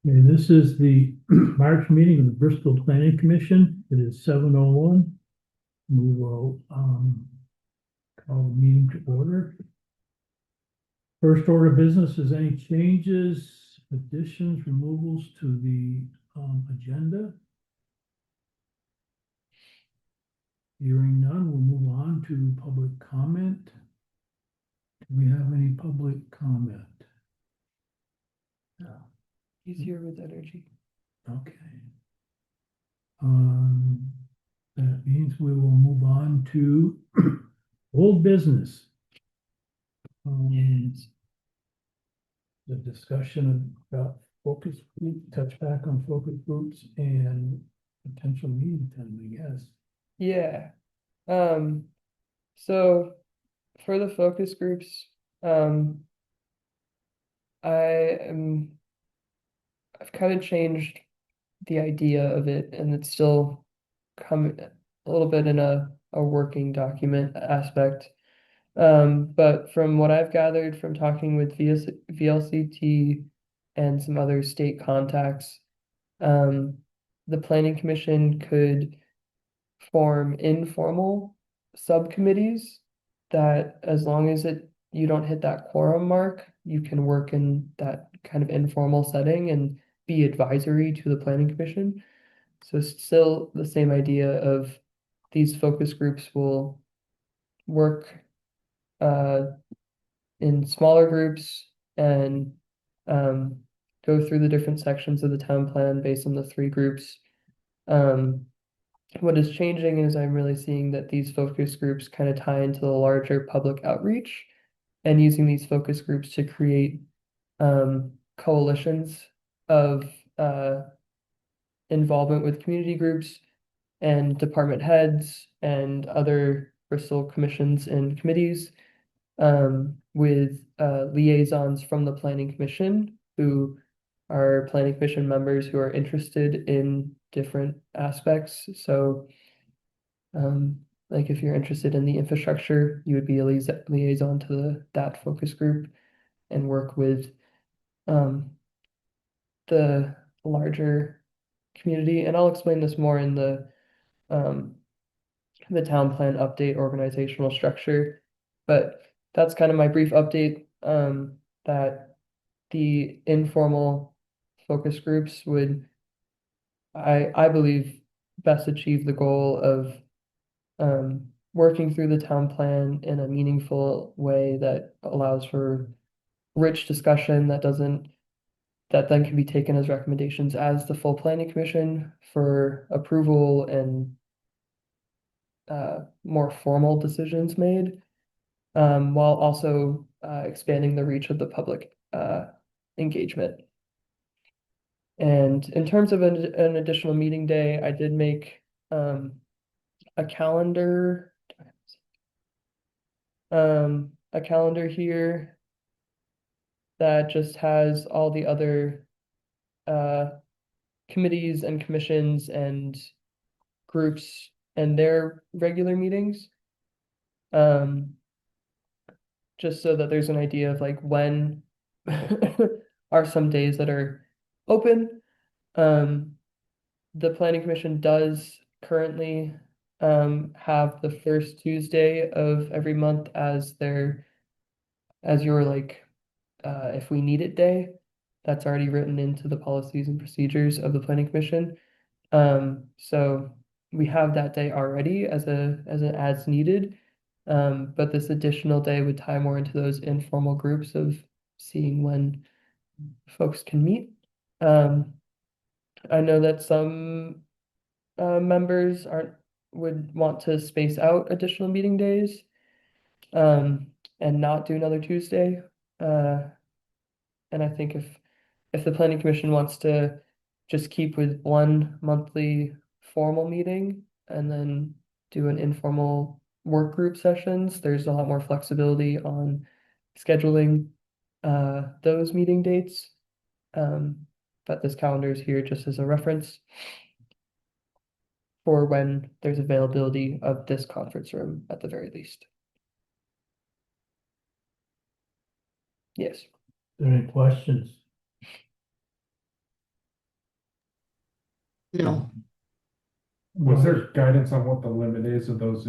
Okay, this is the March meeting of the Bristol Planning Commission. It is 7:01. We will call the meeting to order. First order of business is any changes, additions, removals to the agenda. Hearing none, we'll move on to public comment. Do we have any public comment? No. He's here with energy. Okay. That means we will move on to old business. The discussion about focus group, touch back on focus groups and potential meeting time, I guess. Yeah. Um, so for the focus groups, um, I am I've kind of changed the idea of it, and it's still coming a little bit in a working document aspect. But from what I've gathered from talking with VLCT and some other state contacts, um, the Planning Commission could form informal subcommittees that, as long as you don't hit that quorum mark, you can work in that kind of informal setting and be advisory to the planning commission. So it's still the same idea of these focus groups will work uh, in smaller groups and um, go through the different sections of the town plan based on the three groups. Um, what is changing is I'm really seeing that these focus groups kind of tie into the larger public outreach and using these focus groups to create coalitions of involvement with community groups and department heads and other Bristol commissions and committees with liaisons from the planning commission who are planning commission members who are interested in different aspects. So like if you're interested in the infrastructure, you would be a liaison to that focus group and work with um, the larger community. And I'll explain this more in um, the town plan update organizational structure. But that's kind of my brief update that the informal focus groups would, I believe, best achieve the goal of working through the town plan in a meaningful way that allows for rich discussion that then can be taken as recommendations as the full planning commission for approval and more formal decisions made, while also expanding the reach of the public engagement. And in terms of an additional meeting day, I did make a calendar a calendar here that just has all the other uh, committees and commissions and groups and their regular meetings. Um, just so that there's an idea of like when are some days that are open. Um, the planning commission does currently have the first Tuesday of every month as your like if we need it day. That's already written into the policies and procedures of the planning commission. So we have that day already as an as needed. But this additional day would tie more into those informal groups of seeing when folks can meet. Um, I know that some members aren't would want to space out additional meeting days um, and not do another Tuesday. Uh, and I think if the planning commission wants to just keep with one monthly formal meeting and then do an informal work group sessions, there's a lot more flexibility on scheduling those meeting dates. But this calendar is here just as a reference for when there's availability of this conference room at the very least. Yes. Are there any questions? No, Was there guidance on what the limit is of those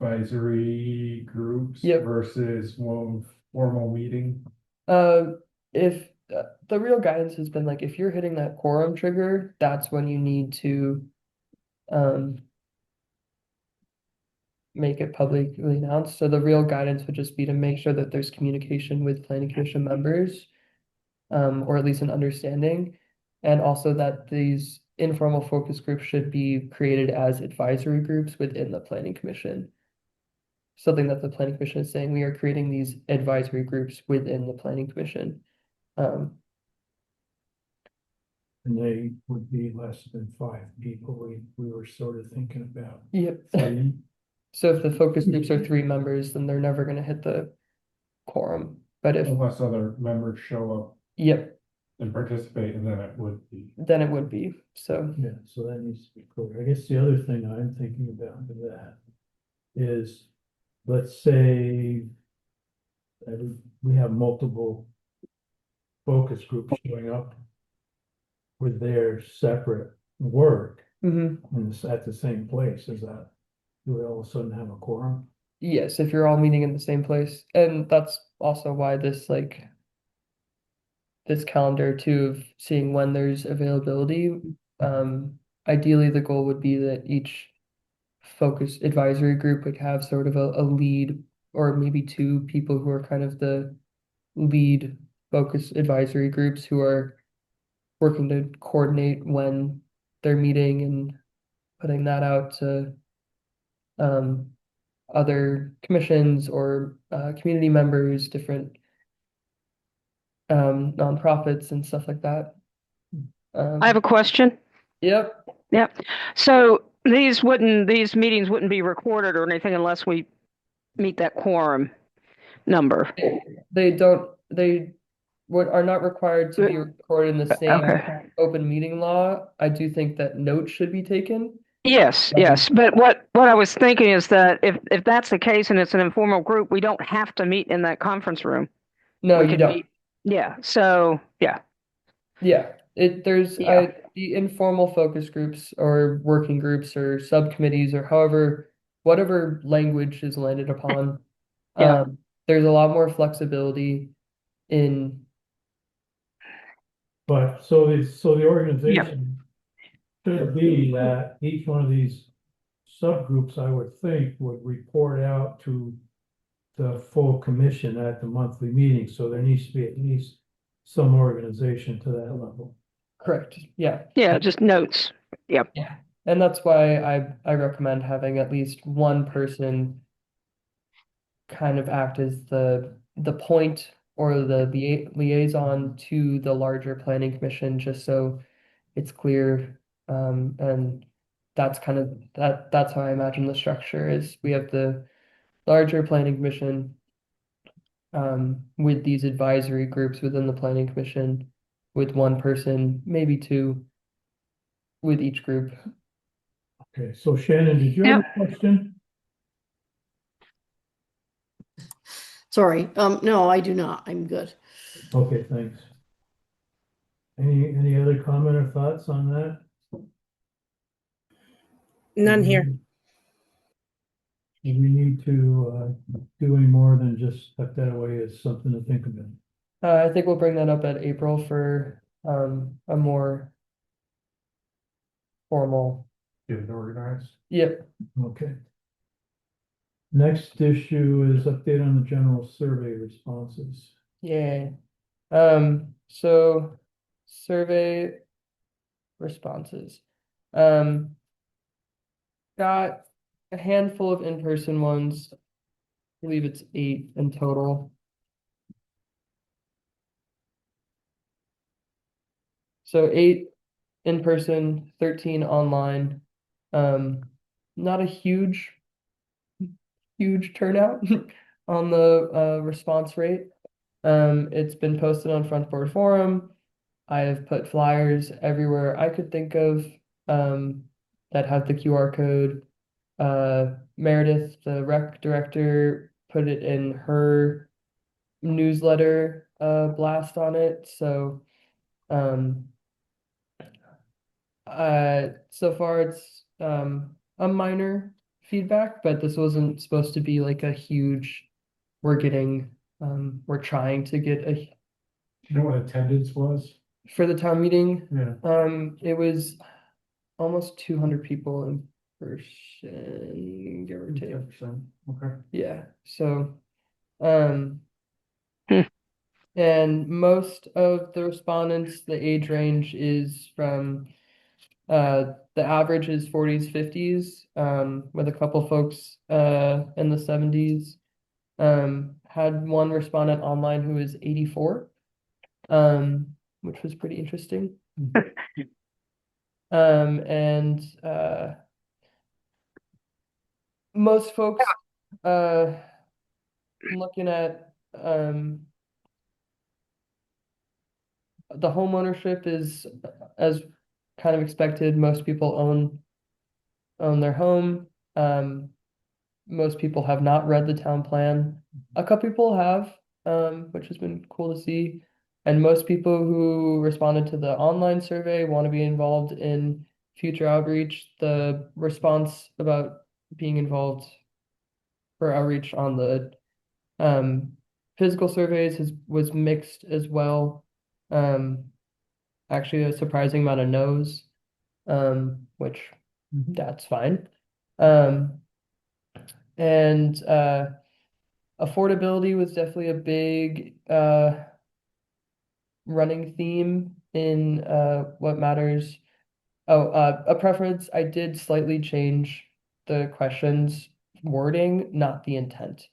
advisory groups Yep. versus one formal meeting? If the real guidance has been like, if you're hitting that quorum trigger, that's when you need to make it publicly announced. So the real guidance would just be to make sure that there's communication with planning commission members, or at least an understanding. And also that these informal focus groups should be created as advisory groups within the planning commission. Something that the planning commission is saying, we are creating these advisory groups within the planning commission. And they would be less than 5 people, we were sort of thinking about. Yep. So So if the focus groups are 3 members, then they're never gonna hit the quorum. But if, Unless other members show up yep, and participate, and then it would be. then it would be, so. Yeah, so that needs to be clear. I guess the other thing I'm thinking about with that is, let's say that we have multiple focus groups showing up with their separate work Mhm. and it's at the same place. Is that, do we all of a sudden have a quorum? Yes, if you're all meeting in the same place, and that's also why this this calendar too, of seeing when there's availability. Ideally, the goal would be that each focus advisory group would have sort of a lead, or maybe 2 people who are kind of the lead focus advisory groups who are working to coordinate when they're meeting and putting that out to other commissions or community members, different nonprofits and stuff like that. I have a question. Yep, Yep. So these meetings wouldn't be recorded or anything unless we meet that quorum number. they are not required to be recorded in the same Okay. open meeting law. I do think that notes should be taken. Yes, yes. But what I was thinking is that if that's the case and it's an informal group, we don't have to meet in that conference room. No, We you could don't. meet. Yeah. So yeah. Yeah, there's Yeah. the informal focus groups or working groups or subcommittees or however, whatever language is landed upon. Yeah. There's a lot more flexibility in, But so the organization should be that each one of these subgroups, I would think, would report out to the full commission at the monthly meeting. So there needs to be at least some organization to that level. correct, yeah. Yeah. Just notes. Yep. Yeah, and that's why I recommend having at least one person kind of act as the point or the liaison to the larger planning commission, just so it's clear. And that's kind of that's how I imagine the structure is. We have the larger planning commission with these advisory groups within the planning commission with one person, maybe 2 with each group. Okay, so Shannon, did you have a question? Sorry, no, I do not. I'm good. Okay, thanks. Any other comment or thoughts on that? None here. Do we need to do any more than just tuck that away as something to think about? I think we'll bring that up at April for a more formal. Get it organized. Yep. Okay. Next issue is update on the general survey responses. Yay. So survey responses. Got a handful of in-person ones. I believe it's 8 in total. So 8 in person, 13 online. Not a huge turnout on the response rate. It's been posted on Front Board Forum. I have put flyers everywhere I could think of that have the QR code. Meredith, the rec director, put it in her newsletter blast on it. So So far it's a minor feedback, but this wasn't supposed to be like a huge, we're trying to get a, Do you know what attendance was? for the town meeting, Yeah. it was almost 200 people in person, give or take. 10%. Okay. Yeah, so, um, Hmm. and most of the respondents, the age range is from, the average is 40s, 50s, with a couple folks, in the 70s. Had one respondent online who is 84, which was pretty interesting. And, most folks, looking at, the home ownership is as kind of expected. Most people own their home. Most people have not read the town plan. A couple people have, which has been cool to see. And most people who responded to the online survey want to be involved in future outreach. The response about being involved for outreach on the physical surveys was mixed as well. Actually a surprising amount of no's, which that's fine. And affordability was definitely a big running theme in what matters. Oh, a preference. I did slightly change the questions wording, not the intent.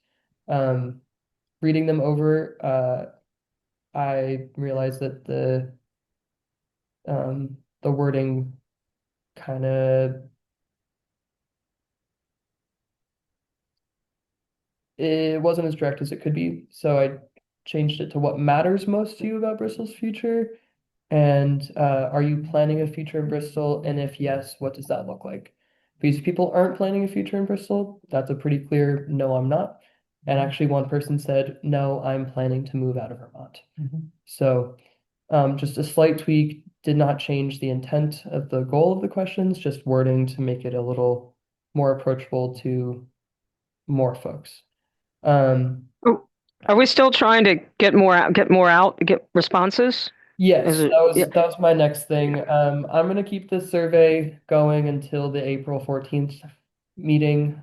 Reading them over, I realized that the wording kind of it wasn't as direct as it could be, so I changed it to what matters most to you about Bristol's future. And are you planning a future in Bristol? And if yes, what does that look like? Because if people aren't planning a future in Bristol, that's a pretty clear no, I'm not. And actually, one person said, no, I'm planning to move out of Vermont. So just a slight tweak, did not change the intent of the goal of the questions, just wording to make it a little more approachable to more folks. Are we still trying to get more out, get responses? Yes, Is it, yeah. that was my next thing. I'm gonna keep this survey going until the April 14th meeting,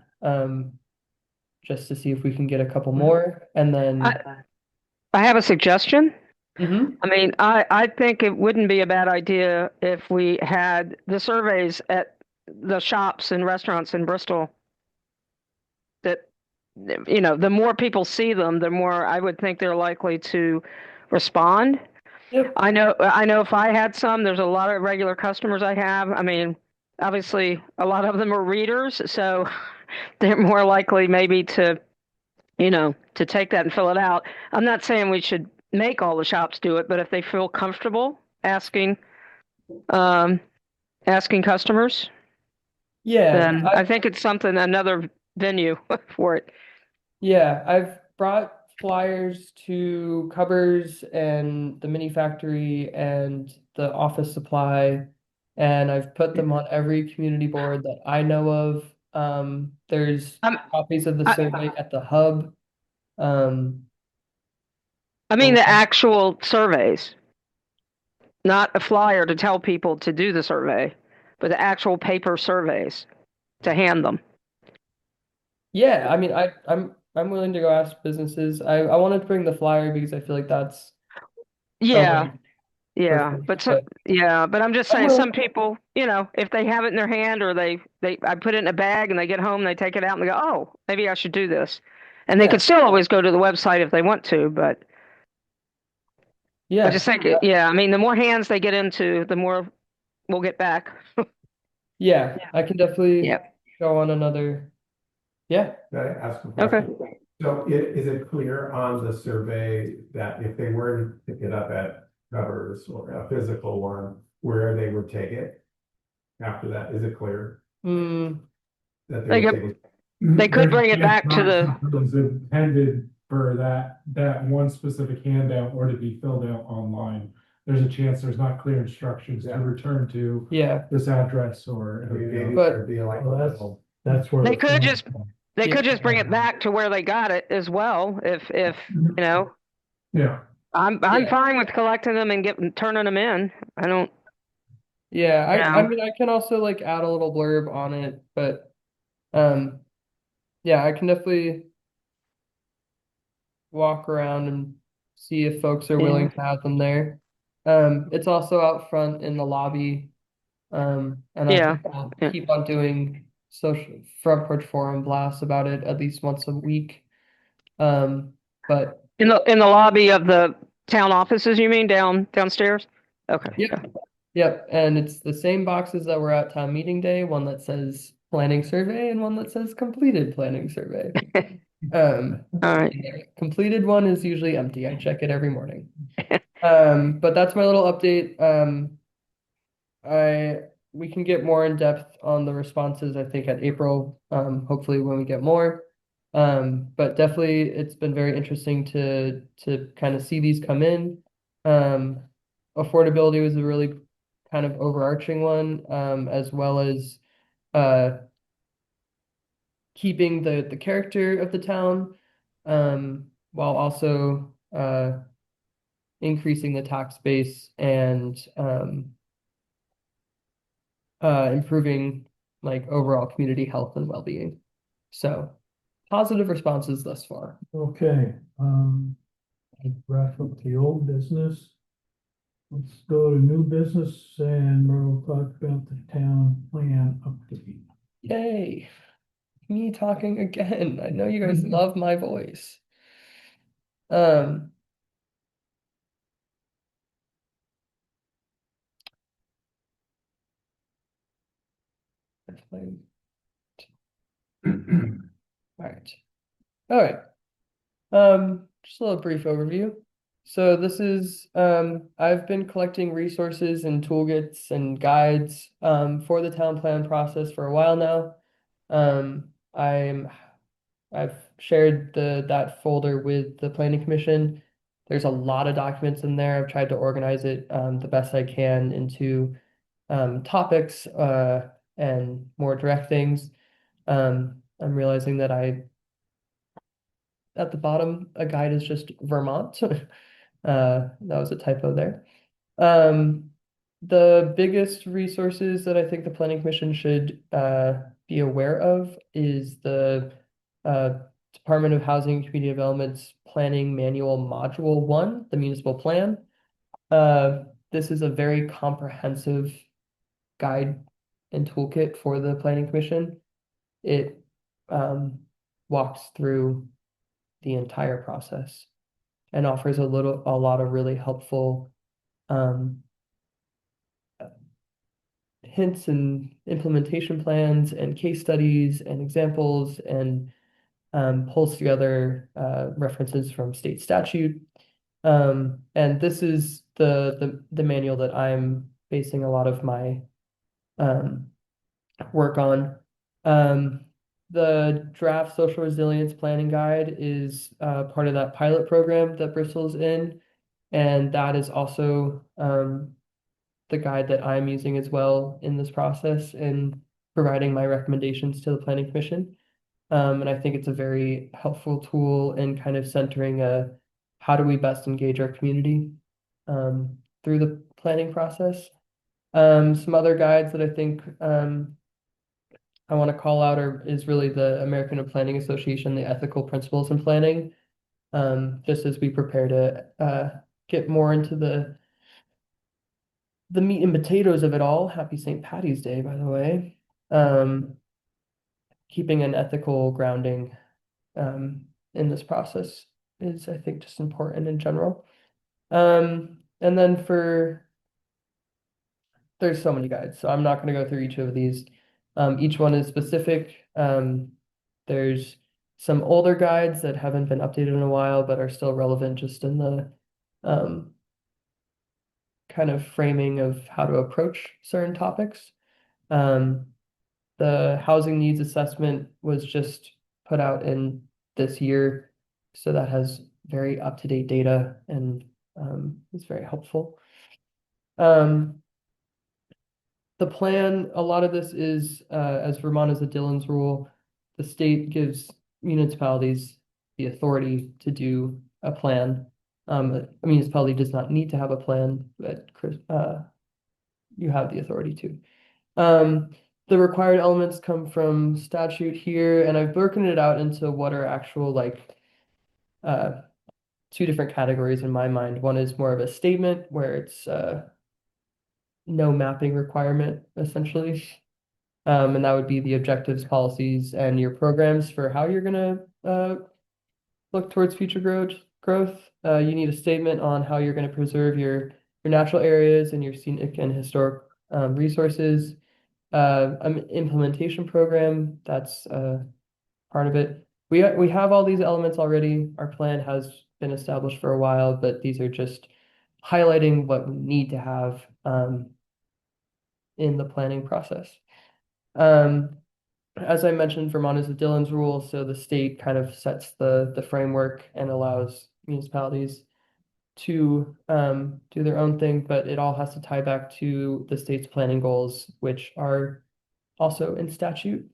just to see if we can get a couple more, and then. I have a suggestion. Mhm. I mean, I think it wouldn't be a bad idea if we had the surveys at the shops and restaurants in Bristol that, the more people see them, the more I would think they're likely to respond. Yep. I know if I had some, there's a lot of regular customers I have. I mean, obviously a lot of them are readers, so they're more likely maybe to take that and fill it out. I'm not saying we should make all the shops do it, but if they feel comfortable um, asking customers, Yeah, then I think it's another venue for it. yeah, I've brought flyers to Cubbers and the mini factory and the office supply, and I've put them on every community board that I know of. There's copies of the I- survey at the hub. I mean, the actual surveys, not a flyer to tell people to do the survey, but the actual paper surveys to hand them. Yeah, I mean, I'm willing to go ask businesses. I wanted to bring the flyer because I feel like that's Yeah, way yeah, perfect, but I'm just I saying will. some people, if they have it in their hand or I put it in a bag and they get home, they take it out and they go, oh, maybe I should do this. And they Yeah. could still always go to the website if they want to, but I Yeah, just think, yeah, I mean, the more hands they get into, the more we'll get back. yeah, I can definitely Yeah. show on another. Yeah, Can I ask a Okay. question? So is it clear on the survey that if they were to pick it up at Covers or a physical one, where they would take it? After that, is it clear mm, that They they would could- take it? They could bring it back to the, It was intended for that one specific handout or to be filled out online. there's a chance there's not clear instructions to Yeah. return to Yeah, this address or, Maybe But- there'd be like a Well, little. That's where. They it's could coming just- from. They Yeah. could just bring it back to where they got it as well. If you know, yeah. I'm Yeah. fine with collecting them and turning them in. I don't. yeah, I Yeah. mean, I can also like add a little blurb on it, but yeah, I can definitely walk around and see if folks are willing to have them there. It's also out front in the lobby. And I Yeah, think I'll yeah. keep on doing social front porch forum blasts about it at least once a week. But In the lobby of the town offices, you mean downstairs? Okay. yep, yep, and it's the same boxes that were at town meeting day, one that says planning survey and one that says completed planning survey. All right. The completed one is usually empty. I check it every morning. But that's my little update. We can get more in depth on the responses, I think, at April, hopefully when we get more. But definitely it's been very interesting to kind of see these come in. Affordability was a really kind of overarching one, as well as keeping the character of the town, while also increasing the tax base and improving like overall community health and well-being. So positive responses thus far. Okay, I'll wrap up the old business. Let's go to new business and we'll talk about the town plan update. Yay. Me talking again. I know you guys love my voice. Um, Alright. Alright. Just a little brief overview. So this is I've been collecting resources and toolkits and guides for the town plan process for a while now. I've shared that folder with the planning commission. There's a lot of documents in there. I've tried to organize it the best I can into topics and more direct things. I'm realizing that at the bottom, a guide is just Vermont. That was a typo there. The biggest resources that I think the Planning Commission should be aware of is the Department of Housing and Community Development's Planning Manual Module 1, the municipal plan. This is a very comprehensive guide and toolkit for the Planning Commission. It walks through the entire process and offers a lot of really helpful hints and implementation plans and case studies and examples and pulls together references from state statute. And this is the manual that I'm basing a lot of my work on. The draft social resilience planning guide is part of that pilot program that Bristol's in. And that is also the guide that I'm using as well in this process in providing my recommendations to the planning commission. And I think it's a very helpful tool in kind of centering how do we best engage our community through the planning process. Some other guides that I think I want to call out is really the American Planning Association, the Ethical Principles in Planning. Just as we prepare to get more into the meat and potatoes of it all. Happy St. Patty's Day, by the way. Keeping an ethical grounding in this process is, I think, just important in general. And then there's so many guides, so I'm not going to go through each of these. Each one is specific. There's some older guides that haven't been updated in a while, but are still relevant just in the kind of framing of how to approach certain topics. The housing needs assessment was just put out in this year, so that has very up-to-date data and is very helpful. The plan, a lot of this is, as Vermont is a Dillon's rule, the state gives municipalities the authority to do a plan. A municipality does not need to have a plan, but you have the authority to. The required elements come from statute here, and I've broken it out into what are actual like two different categories in my mind. One is more of a statement where it's no mapping requirement essentially. And that would be the objectives, policies, and your programs for how you're gonna look towards future growth. You need a statement on how you're gonna preserve your natural areas and your scenic and historic resources. An implementation program, that's part of it. We have all these elements already. Our plan has been established for a while, but these are just highlighting what we need to have in the planning process. As I mentioned, Vermont is a Dillon's rule, so the state kind of sets the framework and allows municipalities to do their own thing, but it all has to tie back to the state's planning goals, which are also in statute.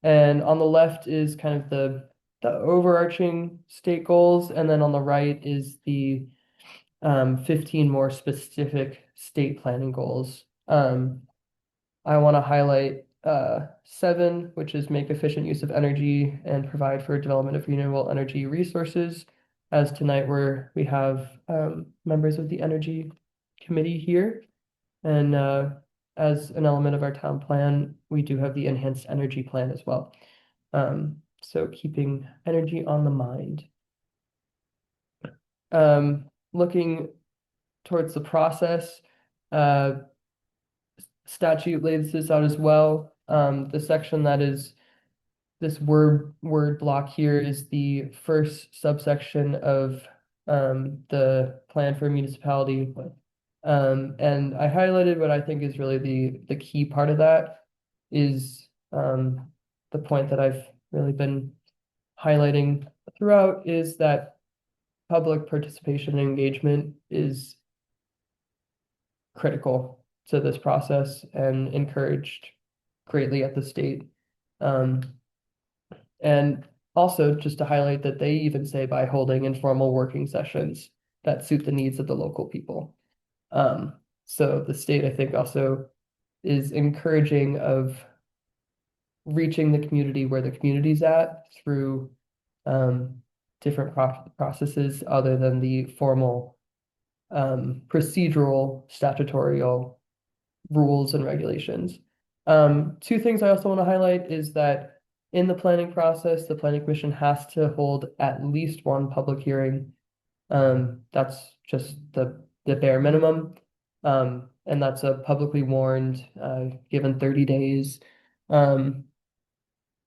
And on the left is kind of the overarching state goals, and then on the right is the 15 more specific state planning goals. I want to highlight 7, which is make efficient use of energy and provide for development of renewable energy resources. As tonight we have members of the energy committee here, and as an element of our town plan, we do have the enhanced energy plan as well. So keeping energy on the mind. Looking towards the process, statute lays this out as well. The section that is this word block here is the first subsection of the plan for a municipality. And I highlighted what I think is really the key part of that is the point that I've really been highlighting throughout is that public participation and engagement is critical to this process and encouraged greatly at the state. And also just to highlight that they even say by holding informal working sessions that suit the needs of the local people. So the state, I think, also is encouraging of reaching the community where the community's at through different processes other than the formal procedural statutorial rules and regulations. 2 things I also want to highlight is that in the planning process, the planning commission has to hold at least 1 public hearing. That's just the bare minimum. And that's a publicly warned, given 30 days.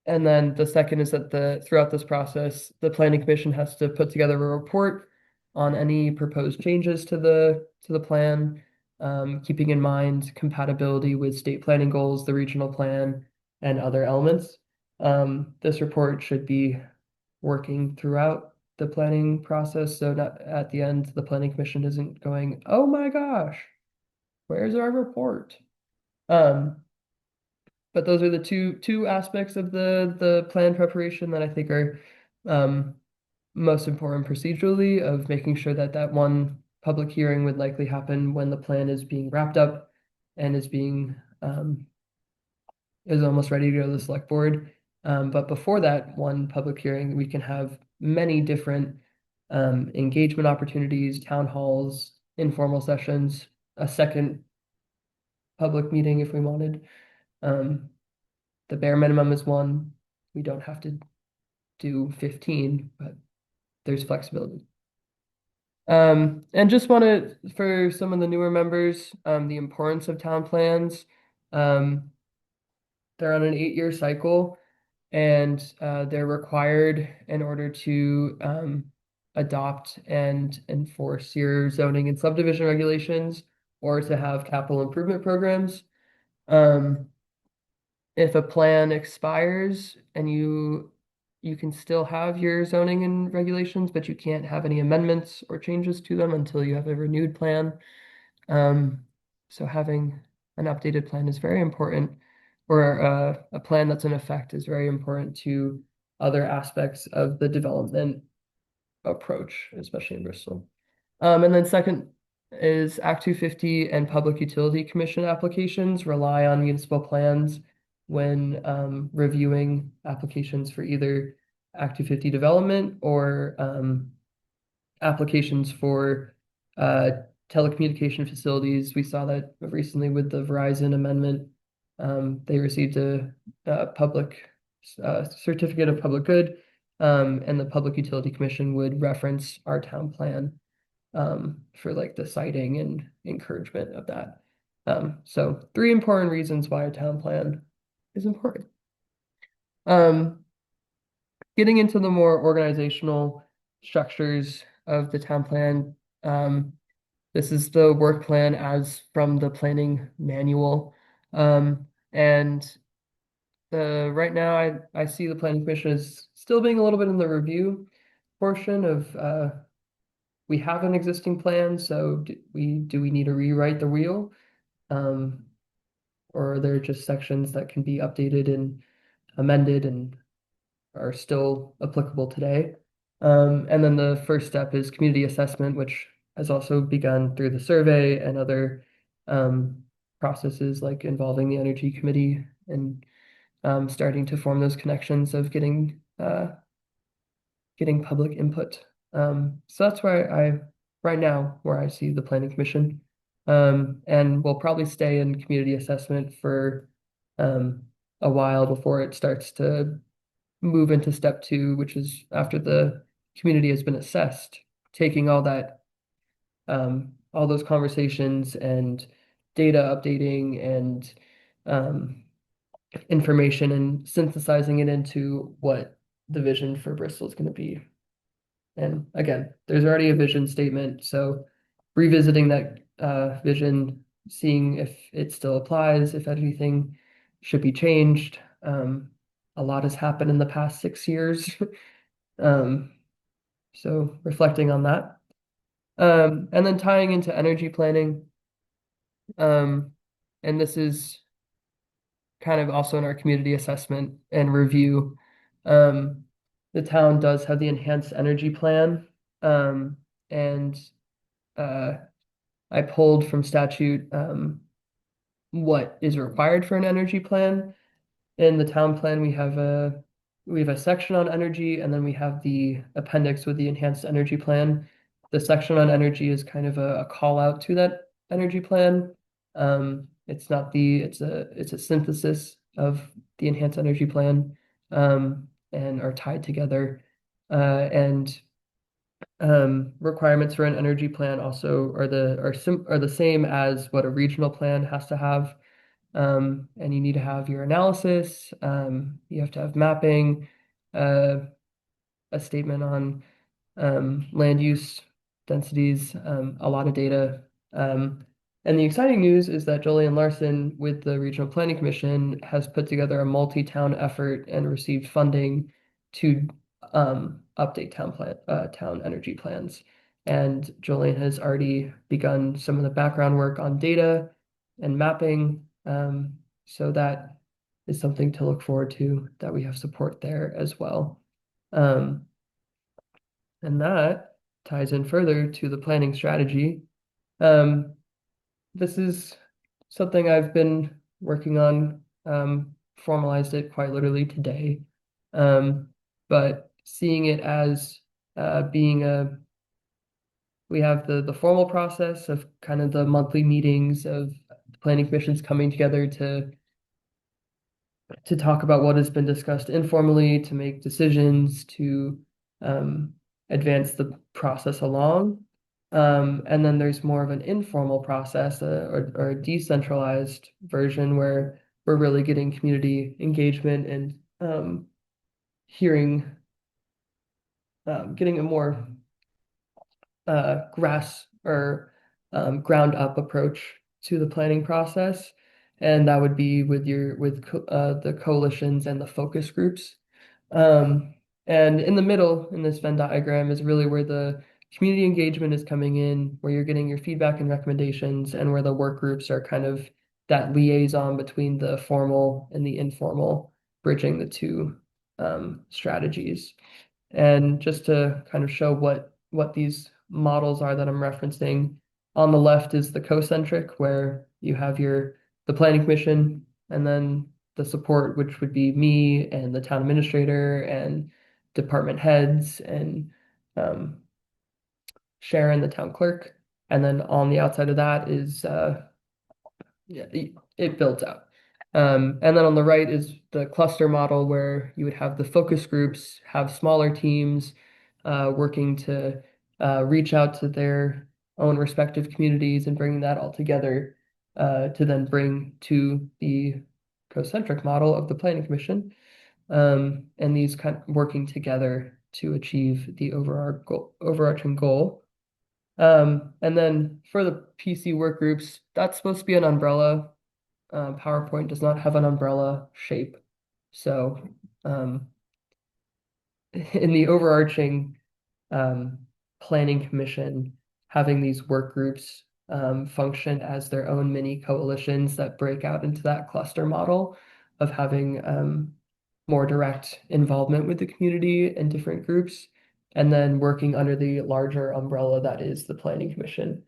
And then the second is that throughout this process, the planning commission has to put together a report on any proposed changes to the plan, keeping in mind compatibility with state planning goals, the regional plan, and other elements. This report should be working throughout the planning process, so not at the end, the planning commission isn't going, oh my gosh, where's our report? But those are the two aspects of the plan preparation that I think are most important procedurally, of making sure that 1 public hearing would likely happen when the plan is being wrapped up and is almost ready to go to the select board. But before that 1 public hearing, we can have many different engagement opportunities, town halls, informal sessions, a second public meeting if we wanted. The bare minimum is 1. We don't have to do 15, but there's flexibility. And just wanted, for some of the newer members, the importance of town plans. They're on an 8-year cycle, and they're required in order to adopt and enforce your zoning and subdivision regulations, or to have capital improvement programs. If a plan expires and you can still have your zoning and regulations, but you can't have any amendments or changes to them until you have a renewed plan. So having an updated plan is very important, or a plan that's in effect is very important to other aspects of the development approach, especially in Bristol. And then second is Act 250 and Public Utility Commission applications rely on municipal plans when reviewing applications for either Act 250 development or applications for telecommunication facilities. We saw that recently with the Verizon amendment. They received a public certificate of public good, and the Public Utility Commission would reference our town plan for like the citing and encouragement of that. So 3 important reasons why a town plan is important. Getting into the more organizational structures of the town plan. This is the work plan as from the planning manual. And right now I see the planning commission as still being a little bit in the review portion of we have an existing plan, so do we need to rewrite the wheel? Or are there just sections that can be updated and amended and are still applicable today? And then the first step is community assessment, which has also begun through the survey and other processes like involving the energy committee and starting to form those connections of getting public input. So that's where right now, where I see the planning commission. And we'll probably stay in community assessment for a while before it starts to move into step 2, which is after the community has been assessed, taking all that, all those conversations and data updating and information and synthesizing it into what the vision for Bristol is going to be. And again, there's already a vision statement, so revisiting that vision, seeing if it still applies, if anything should be changed. A lot has happened in the past 6 years. So reflecting on that. And then tying into energy planning. And this is kind of also in our community assessment and review. The town does have the enhanced energy plan. And I pulled from statute what is required for an energy plan. In the town plan, we have a section on energy, and then we have the appendix with the enhanced energy plan. The section on energy is kind of a call out to that energy plan. It's not it's a synthesis of the enhanced energy plan, and are tied together. And requirements for an energy plan also are the same as what a regional plan has to have. And you need to have your analysis, you have to have mapping, a statement on land use densities, a lot of data. And the exciting news is that Jolien Larson with the Regional Planning Commission has put together a multi-town effort and received funding to update town energy plans. And Jolien has already begun some of the background work on data and mapping. So that is something to look forward to, that we have support there as well. And that ties in further to the planning strategy. This is something I've been working on, formalized it quite literally today. But seeing it as being we have the formal process of kind of the monthly meetings of the planning commissions coming together to talk about what has been discussed informally, to make decisions, to advance the process along. And then there's more of an informal process, or a decentralized version where we're really getting community engagement and hearing, getting a more grass or ground up approach to the planning process. And that would be with the coalitions and the focus groups. And in the middle in this Venn diagram is really where the community engagement is coming in, where you're getting your feedback and recommendations, and where the work groups are kind of that liaison between the formal and the informal, bridging the two strategies. And just to kind of show what these models are that I'm referencing, on the left is the co-centric, where you have the planning commission, and then the support, which would be me and the town administrator and department heads and Sharon, the town clerk. And then on the outside of that is yeah, it builds out. And then on the right is the cluster model, where you would have the focus groups, have smaller teams working to reach out to their own respective communities and bringing that all together to then bring to the concentric model of the planning commission. And these kind of working together to achieve the overarching goal. And then for the PC work groups, that's supposed to be an umbrella. PowerPoint does not have an umbrella shape. So in the overarching planning commission, having these work groups function as their own mini coalitions that break out into that cluster model of having more direct involvement with the community and different groups, and then working under the larger umbrella that is the planning commission.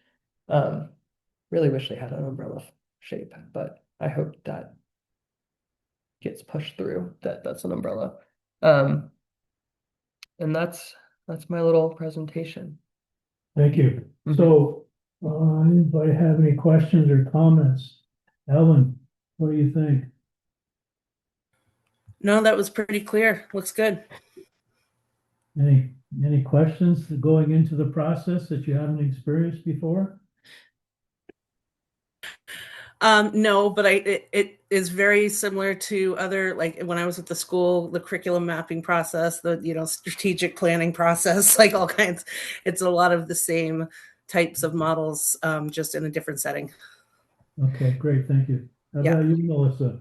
Really wish they had an umbrella shape, but I hope that gets pushed through, that's an umbrella. And that's my little presentation. Thank you. Mhm. So, anybody have any questions or comments? Ellen, what do you think? No, that was pretty clear. Looks good. Any questions going into the process that you haven't experienced before? No, but it is very similar to other, like when I was at the school, the curriculum mapping process, the strategic planning process, like all kinds. It's a lot of the same types of models, just in a different setting. Okay, great, thank you. How Yeah. about you, Melissa?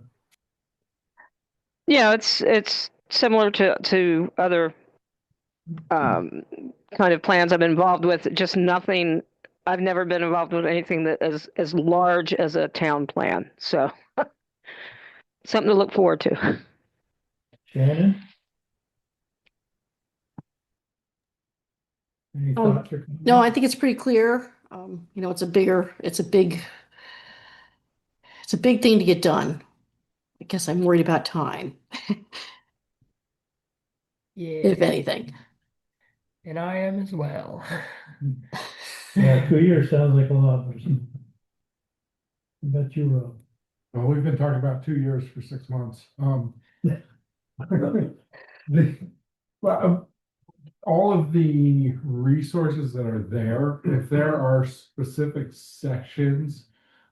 Yeah, it's similar to other kind of plans I've been involved with. Just nothing. I've never been involved with anything that is as large as a town plan. So something to look forward to. Shannon? Any thoughts or comments? No, I think it's pretty clear. It's a big thing to get done. I guess I'm worried about time, if Yeah, anything. and I am as well. Yeah, 2 years sounds like a lot. I bet you will. Well, we've been talking about 2 years for 6 months. Well, all of the resources that are there, if there are specific sections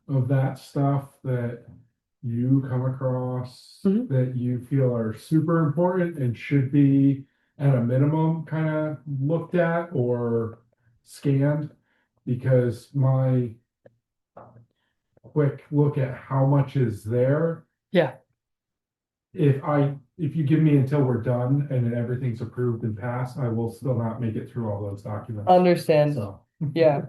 of that stuff that you come across Mhm. that you feel are super important and should be at a minimum kind of looked at or scanned, because my quick look at how much is there, Yeah, if you give me until we're done and then everything's approved and passed, I will still not make it through all those documents. understand. So. Yeah.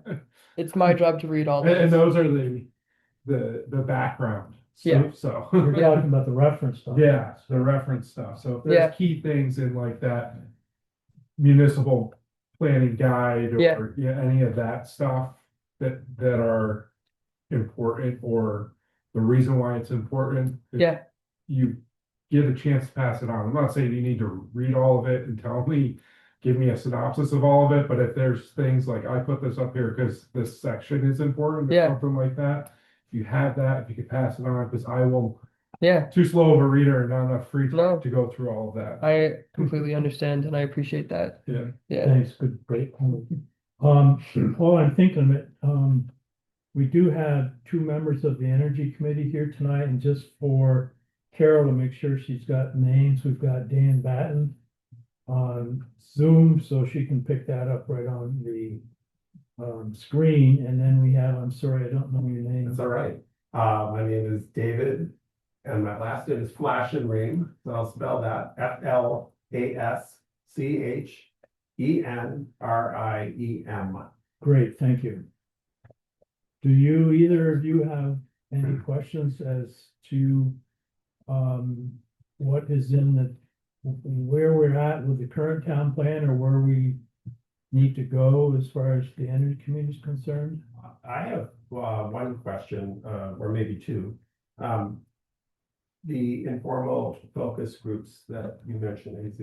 It's my job to read all And this. those are the background Yeah. stuff, You're so. talking about the reference stuff. Yeah, the reference stuff. So if Yeah. there's key things in like that municipal planning guide Yeah. or any of that stuff that are important, or the reason why it's important. if Yeah. You get a chance to pass it on. I'm not saying you need to read all of it and give me a synopsis of all of it, but if there's things like, I put this up here because this section is important or Yeah. something like that. If you have that, if you could pass it on, because I will, Yeah, too slow of a reader and not enough free No. time to go through all of that. I completely understand and I appreciate that. Yeah. Yeah. Thanks, good, great. While I'm thinking of it, we do have two members of the Energy Committee here tonight, and just for Carol to make sure she's got names, we've got Dan Batten on Zoom, so she can pick that up right on the screen, and then we have, I'm sorry, I don't know your name. That's all right. My name is David, and my last name is Flash and Ring, so I'll spell that Flaschch. ENRIEM. Great, thank you. Do you, either of you have any questions as to what is in the, where we're at with the current town plan, or where we need to go as far as the energy committee is concerned? I have one question, or maybe two. The informal focus groups that you mentioned, is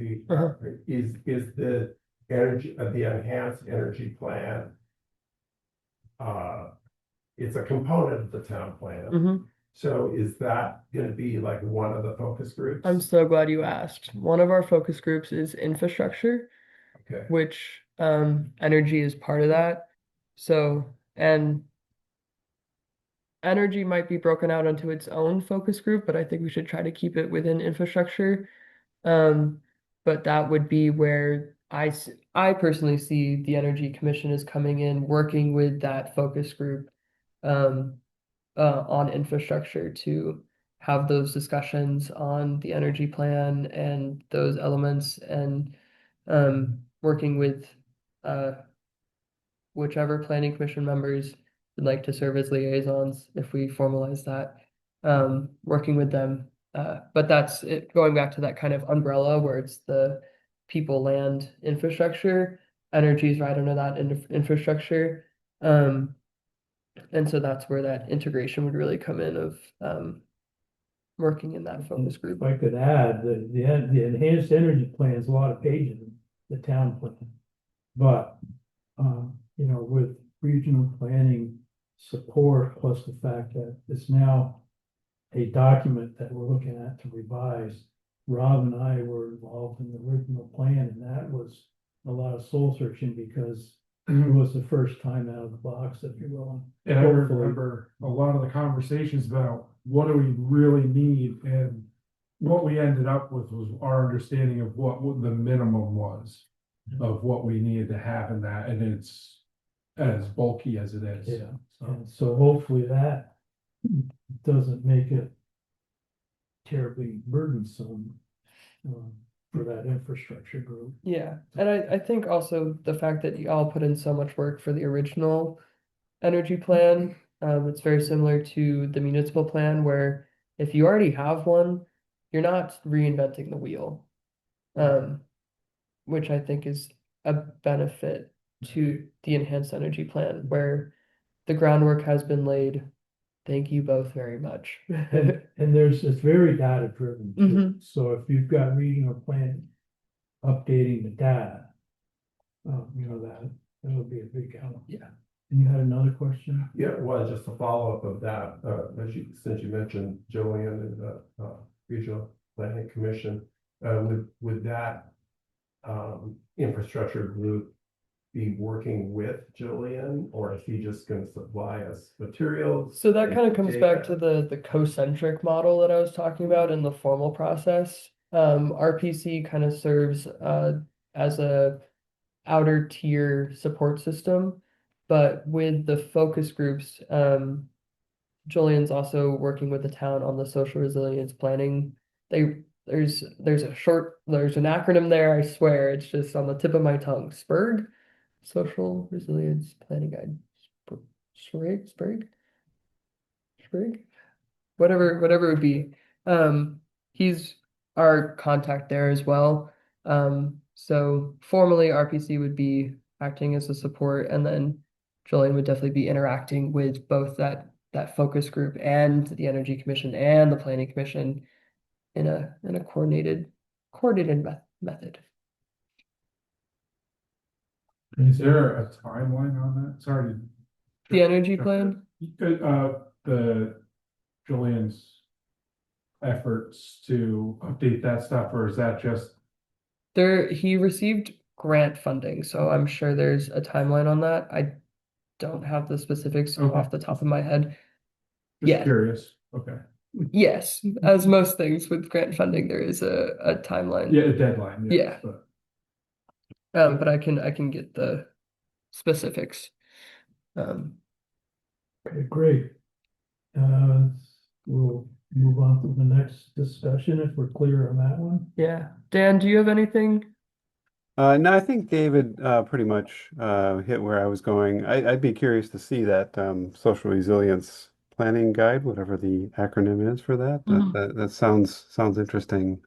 the energy, the enhanced energy plan. It's a component of the town plan. Mhm. So is that gonna be like one of the focus groups? I'm so glad you asked. One of our focus groups is infrastructure, Okay, which energy is part of that. So, and energy might be broken out into its own focus group, but I think we should try to keep it within infrastructure. But that would be where I personally see the Energy Commission is coming in, working with that focus group um, on infrastructure to have those discussions on the energy plan and those elements, and working with uh, whichever planning commission members would like to serve as liaisons if we formalize that, working with them. But that's it, going back to that kind of umbrella where it's the people, land, infrastructure, energy is right under that infrastructure. And so that's where that integration would really come in of working in that focus group. If I could add, the enhanced energy plan is a lot of pages in the town plan. But, you know, with regional planning support, plus the fact that it's now a document that we're looking at to revise, Rob and I were involved in the original plan, and that was a lot of soul searching because it was the first time out of the box, if you will. And I Hopefully- remember a lot of the conversations about what do we really need, and what we ended up with was our understanding of what the minimum was of what we needed to have in that, and it's as bulky as it is. Yeah, and so hopefully that doesn't make it terribly burdensome for that infrastructure group. Yeah, and I think also the fact that you all put in so much work for the original energy plan, it's very similar to the municipal plan where if you already have one, you're not reinventing the wheel. Which I think is a benefit to the enhanced energy plan where the groundwork has been laid. Thank you both very much. And it's very data driven too. Mhm. So if you've got regional plan updating the data, you know, that would be a big help. Yeah. And you had another question? yeah, well, just a follow-up of that, since you mentioned Jillian and the Regional Planning Commission, would that infrastructure group be working with Jillian, or is he just gonna supply us materials? So that kind of comes back to data? the concentric model that I was talking about in the formal process. RPC kind of serves as a outer tier support system, but with the focus groups, Julian's also working with the town on the social resilience planning. There's an acronym there, I swear, it's just on the tip of my tongue. SPURG, Social Resilience Planning Guide. Sprig? Whatever it would be. He's our contact there as well. So formally RPC would be acting as a support, and then Julian would definitely be interacting with both that focus group and the Energy Commission and the Planning Commission in a coordinated method. Is there a timeline on that? Sorry. The energy plan? The Julian's efforts to update that stuff, or is that just? He received grant funding, so I'm sure there's a timeline on that. I don't have the specifics Okay. off the top of my head. Just Yeah. curious, okay. Yes, as most things with grant funding, there is a timeline. Yeah, a deadline, Yeah. yes, but. But I can get the specifics. Okay, great. We'll move on to the next discussion if we're clear on that one. Yeah. Dan, do you have anything? No, I think David pretty much hit where I was going. I'd be curious to see that social resilience planning guide, whatever the acronym is for that. That sounds interesting.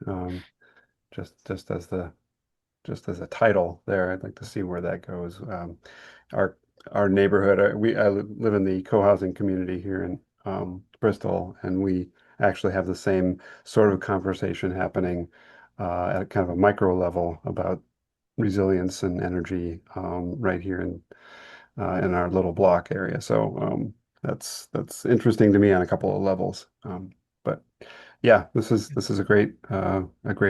Just as the just as a title there, I'd like to see where that goes. Our our neighborhood, I live in the co-housing community here in Bristol, and we actually have the same sort of conversation happening at kind of a micro level about resilience and energy right here in our little block area. So that's interesting to me on a couple of levels. But yeah, this is a great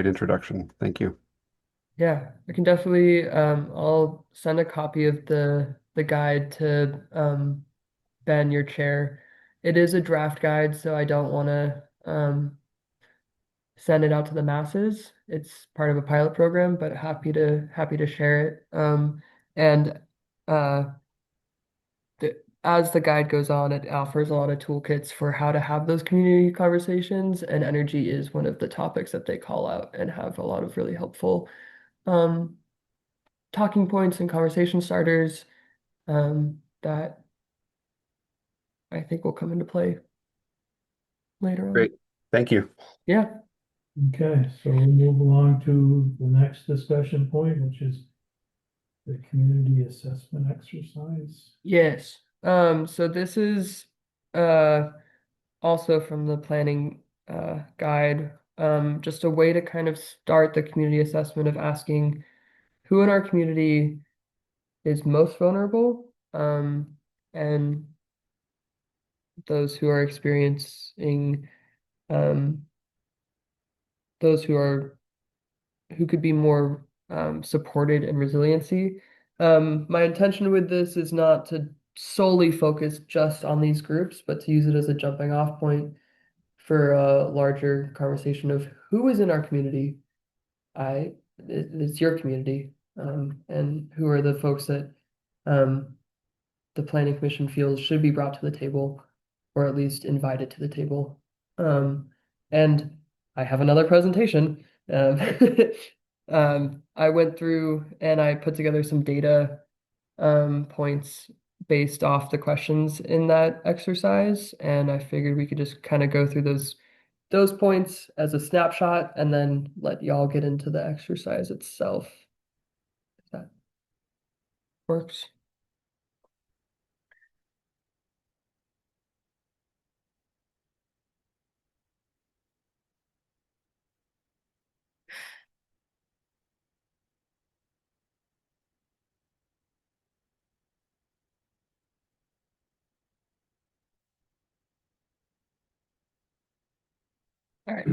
introduction. Thank you. Yeah, I can definitely I'll send a copy of the guide to Ben, your chair. It is a draft guide, so I don't want to send it out to the masses. It's part of a pilot program, but happy to share it. And uh as the guide goes on, it offers a lot of toolkits for how to have those community conversations, and energy is one of the topics that they call out and have a lot of really helpful um talking points and conversation starters that I think will come into play later on. Great. Thank you. Yeah, Okay, so we'll move along to the next discussion point, which is the community assessment exercise. yes. So this is also from the planning guide, just a way to kind of start the community assessment of asking who in our community is most vulnerable, and those who are experiencing um, those who could be more supported in resiliency. My intention with this is not to solely focus just on these groups, but to use it as a jumping off point for a larger conversation of who is in our community. It's your community, and who are the folks that um, the planning commission feels should be brought to the table, or at least invited to the table. And I have another presentation. Um, I went through and I put together some data points based off the questions in that exercise, and I figured we could just kind of go through those points as a snapshot and then let y'all get into the exercise itself. If that works. All right.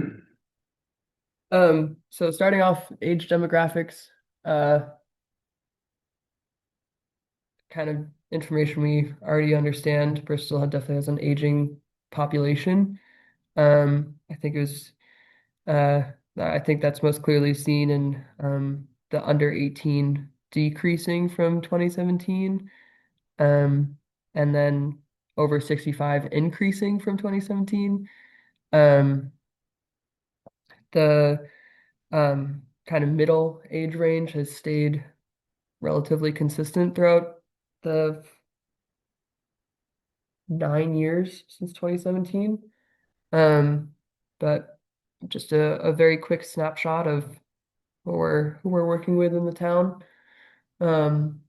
So starting off age demographics, uh, kind of information we already understand. Bristol definitely has an aging population. I think it was, uh, I think that's most clearly seen in the under 18 decreasing from 2017, and then over 65 increasing from 2017. Um, the kind of middle age range has stayed relatively consistent throughout the 9 years since 2017. But just a very quick snapshot of who we're working with in the town. Um,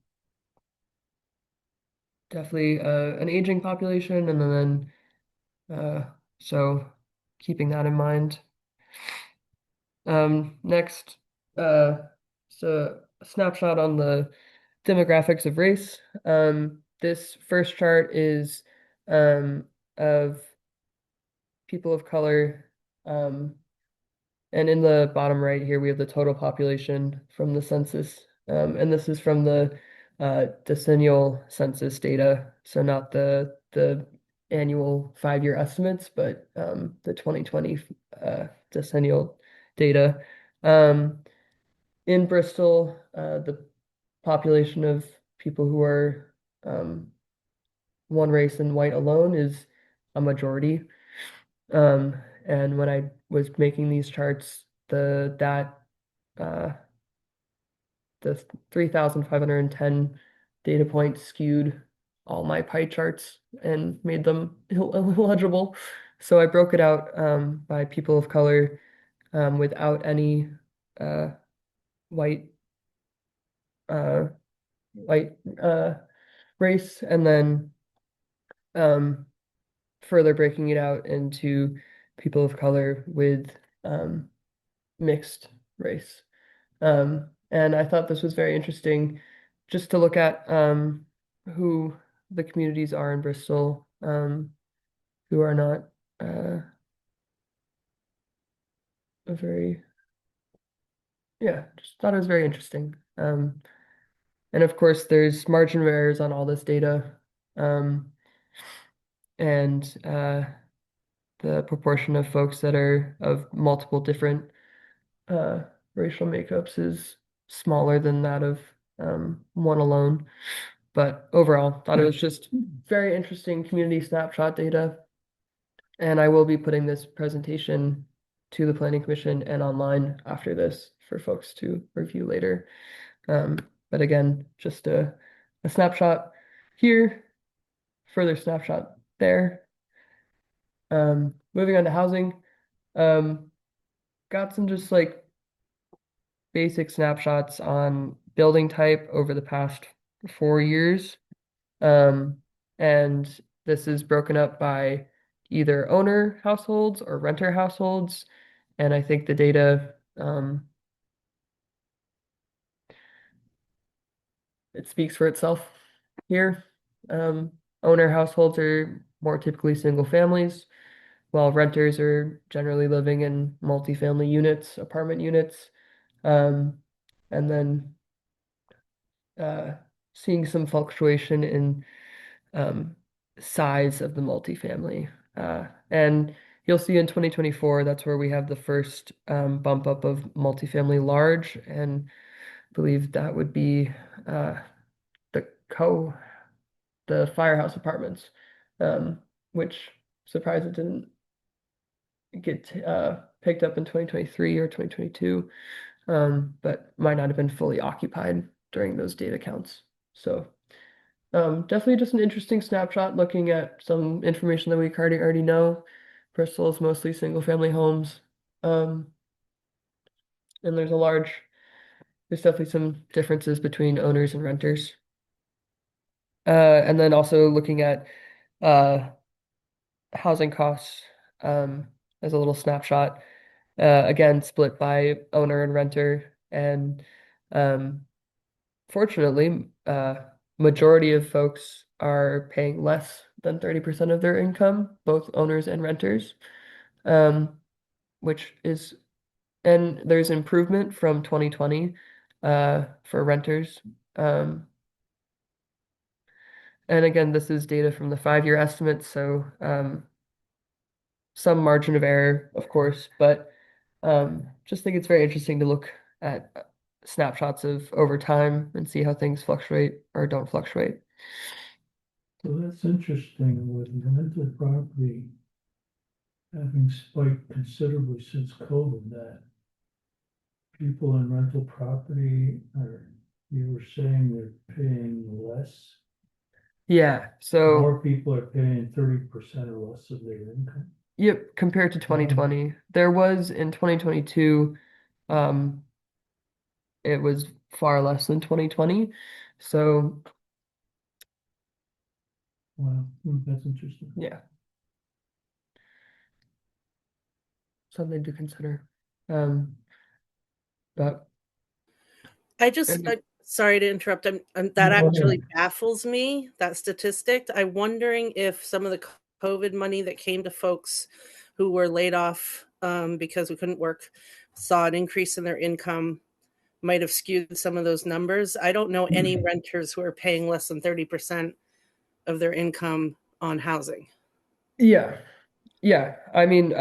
Definitely an aging population, and so keeping that in mind. Next, uh, so a snapshot on the demographics of race. This first chart is of people of color. And in the bottom right here, we have the total population from the census. And this is from the decennial census data. So not the annual 5-year estimates, but the 2020 decennial data. In Bristol, the population of people who are one race and white alone is a majority. Um, and when I was making these charts, uh, the 3,510 data points skewed all my pie charts and made them illegible. So I broke it out by people of color without any uh, white uh, white race, and then um, further breaking it out into people of color with um, mixed race. And I thought this was very interesting just to look at who the communities are in Bristol who are not a very, yeah, just thought it was very interesting. And of course, there's margin of errors on all this data. And the proportion of folks that are of multiple different uh, racial makeups is smaller than that of one alone. But overall, thought it was just very interesting community snapshot data. And I will be putting this presentation to the Planning Commission and online after this for folks to review later. But again, just a snapshot here, further snapshot there. Moving on to housing, got some just like basic snapshots on building type over the past 4 years. And this is broken up by either owner households or renter households. And I think the data, it speaks for itself here. Owner households are more typically single families, while renters are generally living in multifamily units, apartment units. And then seeing some fluctuation in size of the multifamily. And you'll see in 2024, that's where we have the first bump up of multifamily large, and I believe that would be the the firehouse apartments, which surprised it didn't get picked up in 2023 or 2022, but might not have been fully occupied during those data counts. So definitely just an interesting snapshot looking at some information that we already know. Bristol is mostly single family homes. And there's definitely some differences between owners and renters. And then also looking at uh, housing costs as a little snapshot. Again, split by owner and renter. And um, fortunately, majority of folks are paying less than 30% of their income, both owners and renters, which is, and there's improvement from 2020 for renters. And again, this is data from the 5-year estimate, so some margin of error, of course, but just think it's very interesting to look at snapshots of over time and see how things fluctuate or don't fluctuate. So that's interesting with rental property having spiked considerably since COVID, that people in rental property are, you were saying they're paying less. Yeah, so More people are paying 30% or less of their income. yep, compared to 2020, there was in 2022, it was far less than 2020. So Wow, that's interesting. yeah, something to consider. But Sorry to interrupt. That Go actually ahead. baffles me, that statistic. I'm wondering if some of the COVID money that came to folks who were laid off because we couldn't work saw an increase in their income might have skewed some of those numbers. I don't know any renters who are paying less than 30% of their income on housing. yeah, yeah. I mean,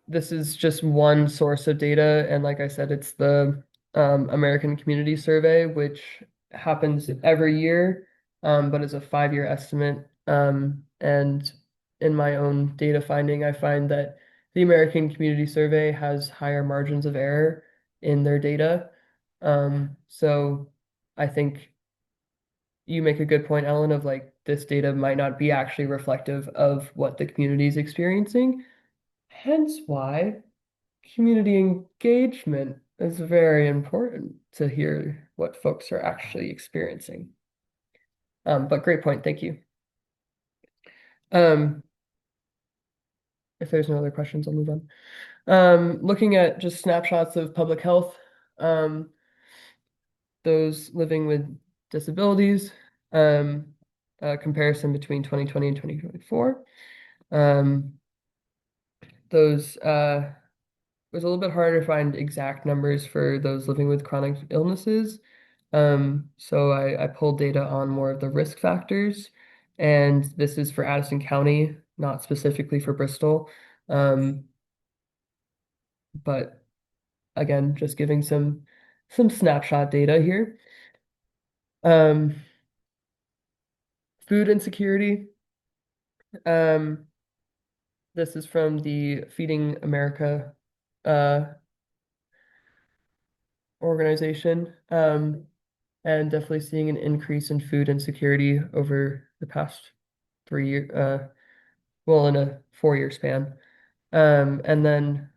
this is just one source of data, and like I said, it's the American Community Survey, which happens every year, but is a 5-year estimate. And in my own data finding, I find that the American Community Survey has higher margins of error in their data. So I think you make a good point, Ellen, of like this data might not be actually reflective of what the community is experiencing. Hence why community engagement is very important to hear what folks are actually experiencing. But great point, thank you. If there's no other questions, I'll move on. Looking at just snapshots of public health, those living with disabilities, comparison between 2020 and 2024. Those it was a little bit harder to find exact numbers for those living with chronic illnesses. So I pulled data on more of the risk factors, and this is for Addison County, not specifically for Bristol. But again, just giving some snapshot data here. Food insecurity. This is from the Feeding America organization, and definitely seeing an increase in food insecurity over the past 3 year, well, in a 4 year span. And then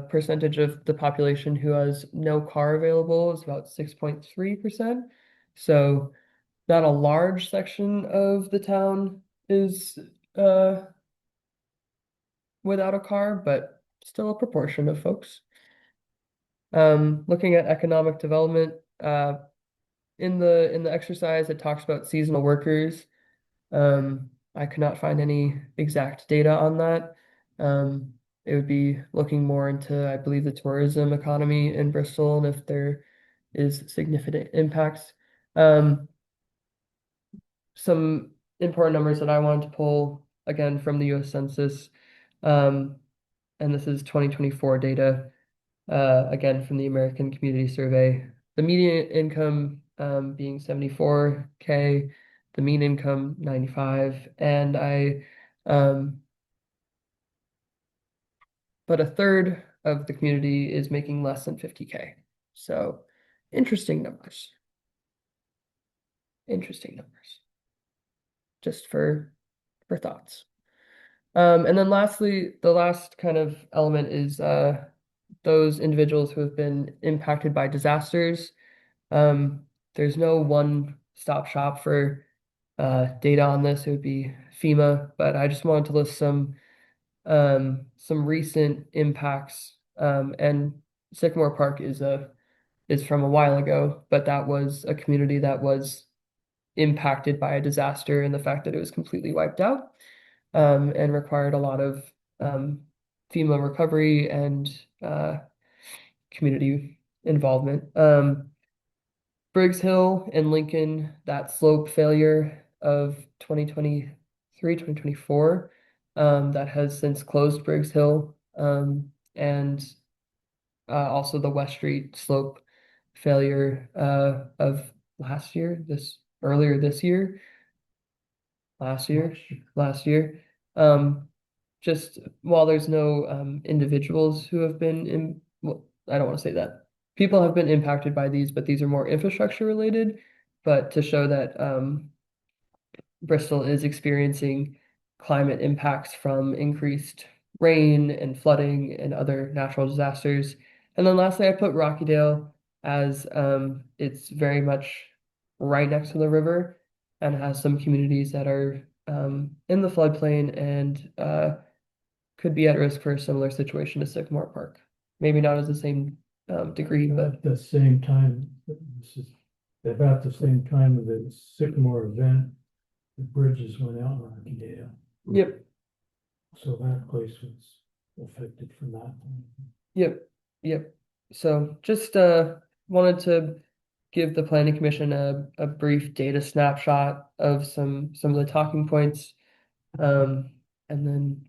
percentage of the population who has no car available is about 6.3%. So not a large section of the town is without a car, but still a proportion of folks. Looking at economic development, in the exercise, it talks about seasonal workers. I could not find any exact data on that. It would be looking more into, I believe, the tourism economy in Bristol and if there is significant impacts. Some important numbers that I wanted to pull again from the US Census, and this is 2024 data, again from the American Community Survey. The median income being 74K, the mean income 95, and but a third of the community is making less than 50K. So interesting numbers. Interesting numbers. Just for thoughts. And then lastly, the last kind of element is those individuals who have been impacted by disasters. There's no one-stop shop for data on this. It would be FEMA, but I just wanted to list some recent impacts. And Sycamore Park is from a while ago, but that was a community that was impacted by a disaster and the fact that it was completely wiped out, and required a lot of FEMA recovery and community involvement. Briggs Hill and Lincoln, that slope failure of 2023, 2024, that has since closed Briggs Hill, and also the West Street slope failure of earlier this year, last year. Just while there's no individuals who have been well, I don't want to say that. People have been impacted by these, but these are more infrastructure related. But to show that Bristol is experiencing climate impacts from increased rain and flooding and other natural disasters. And then lastly, I put Rockydale as it's very much right next to the river and has some communities that are in the floodplain and could be at risk for a similar situation to Sycamore Park. Maybe not as the same degree, but At the same time, this is about the same time of the Sycamore event, the bridges went out in Rockydale. yep, So that place was affected from that. yep. So just wanted to give the planning commission a brief data snapshot of some of the talking points, and then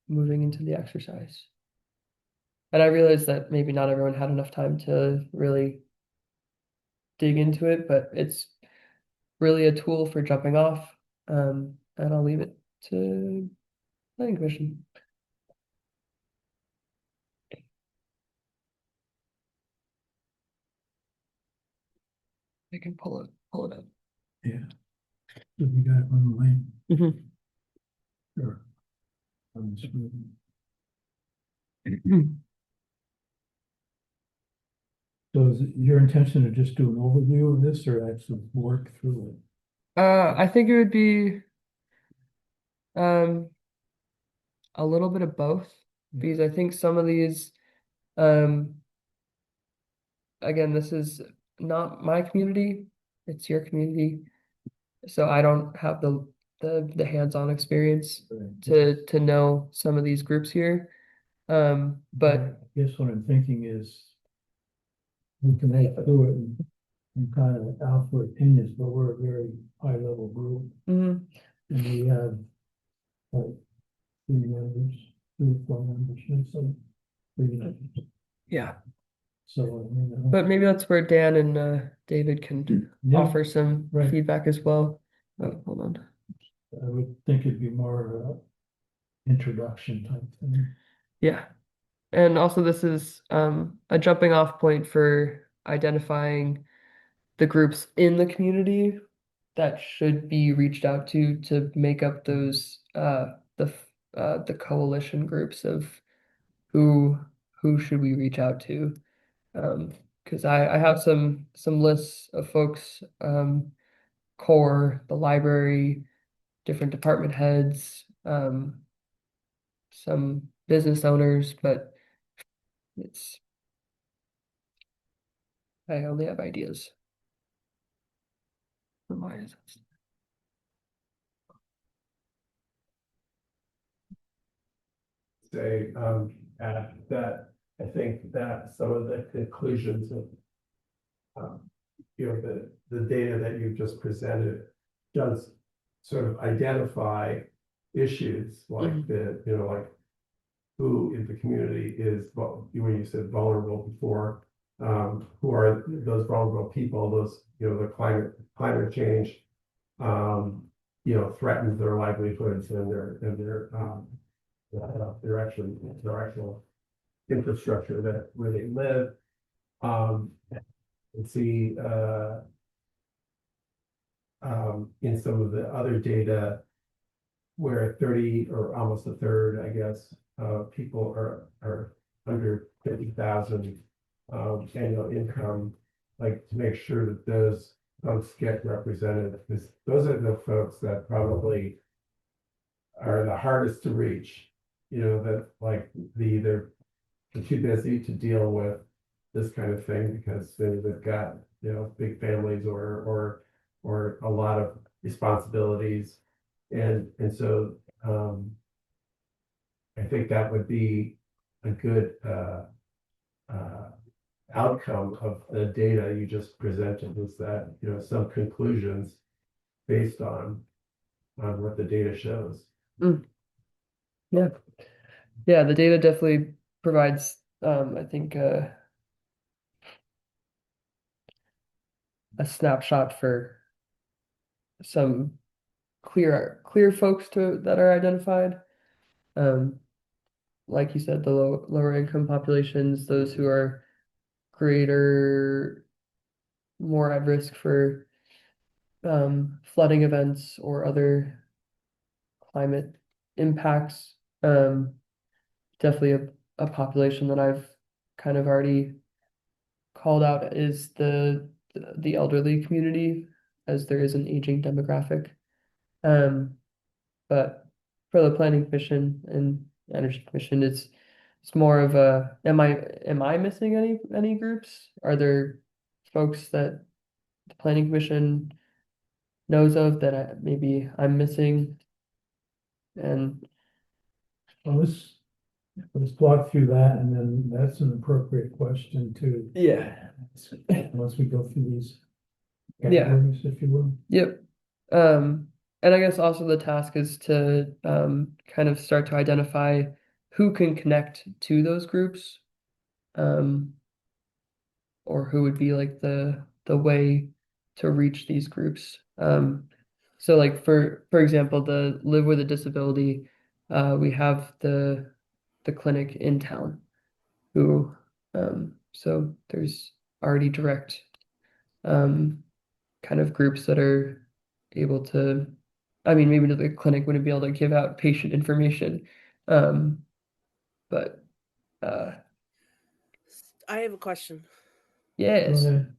moving into the exercise. And I realized that maybe not everyone had enough time to really dig into it, but it's really a tool for jumping off. And I'll leave it to planning commission. can pull it up. Yeah. So we got it online. Mhm. Sure. On the screen. So is it your intention to just do an overview of this or actually work through I think it would be um a little bit of both because I think some of these um again, this is not my community, it's your community. So I don't have the hands-on experience it? to know some of these groups here. But I guess what I'm thinking is we can make through it and kind of offer opinions, but we're a very high level group mhm, and we have like three members, 4 members, and so three members. yeah. So, I mean, But maybe that's where Dan and David can yeah, offer some right. feedback as well. Oh, hold on. I would think it'd be more of a introduction type thing. Yeah. And also this is a jumping off point for identifying the groups in the community that should be reached out to make up those the coalition groups of who who should we reach out to. Because I have some lists of folks, core, the library, different department heads, some business owners, but it's I only have ideas. Why is it? Say, that I think that some of the conclusions of, the data that you've just presented does sort of identify issues like like who in the community is, when you said vulnerable before, who are those vulnerable people, those, the climate change, threatens their livelihoods and their actual infrastructure that where they live. And see, in some of the other data where 30 or almost a third, I guess, people are under 50,000 annual income, like to make sure that those folks get represented, because those are the folks that probably are the hardest to reach. That like they're too busy to deal with this kind of thing because they've got, big families or a lot of responsibilities. And so, I think that would be a good, outcome of the data you just presented, was that, some conclusions based on what the data shows. Yeah. Yeah, the data definitely provides I think a snapshot for some clear folks that are identified. Um, like you said, the lower income populations, those who are greater, more at risk for flooding events or other climate impacts. Definitely a population that I've kind of already called out is the elderly community, as there is an aging demographic. But for the Planning Commission and Energy Commission, it's more of a am I missing any groups? Are there folks that the Planning Commission knows of that maybe I'm missing? And Well, let's walk through that and then that's an appropriate question too. yeah, Once we go through these Yeah. categories, if you will. yep. And I guess also the task is to kind of start to identify who can connect to those groups, or who would be like the way to reach these groups. So like for example, the Live with a Disability, we have the clinic in town who so there's already direct kind of groups that are able to, I mean, maybe the clinic wouldn't be able to give out patient information. But I have a question. Go yes. ahead.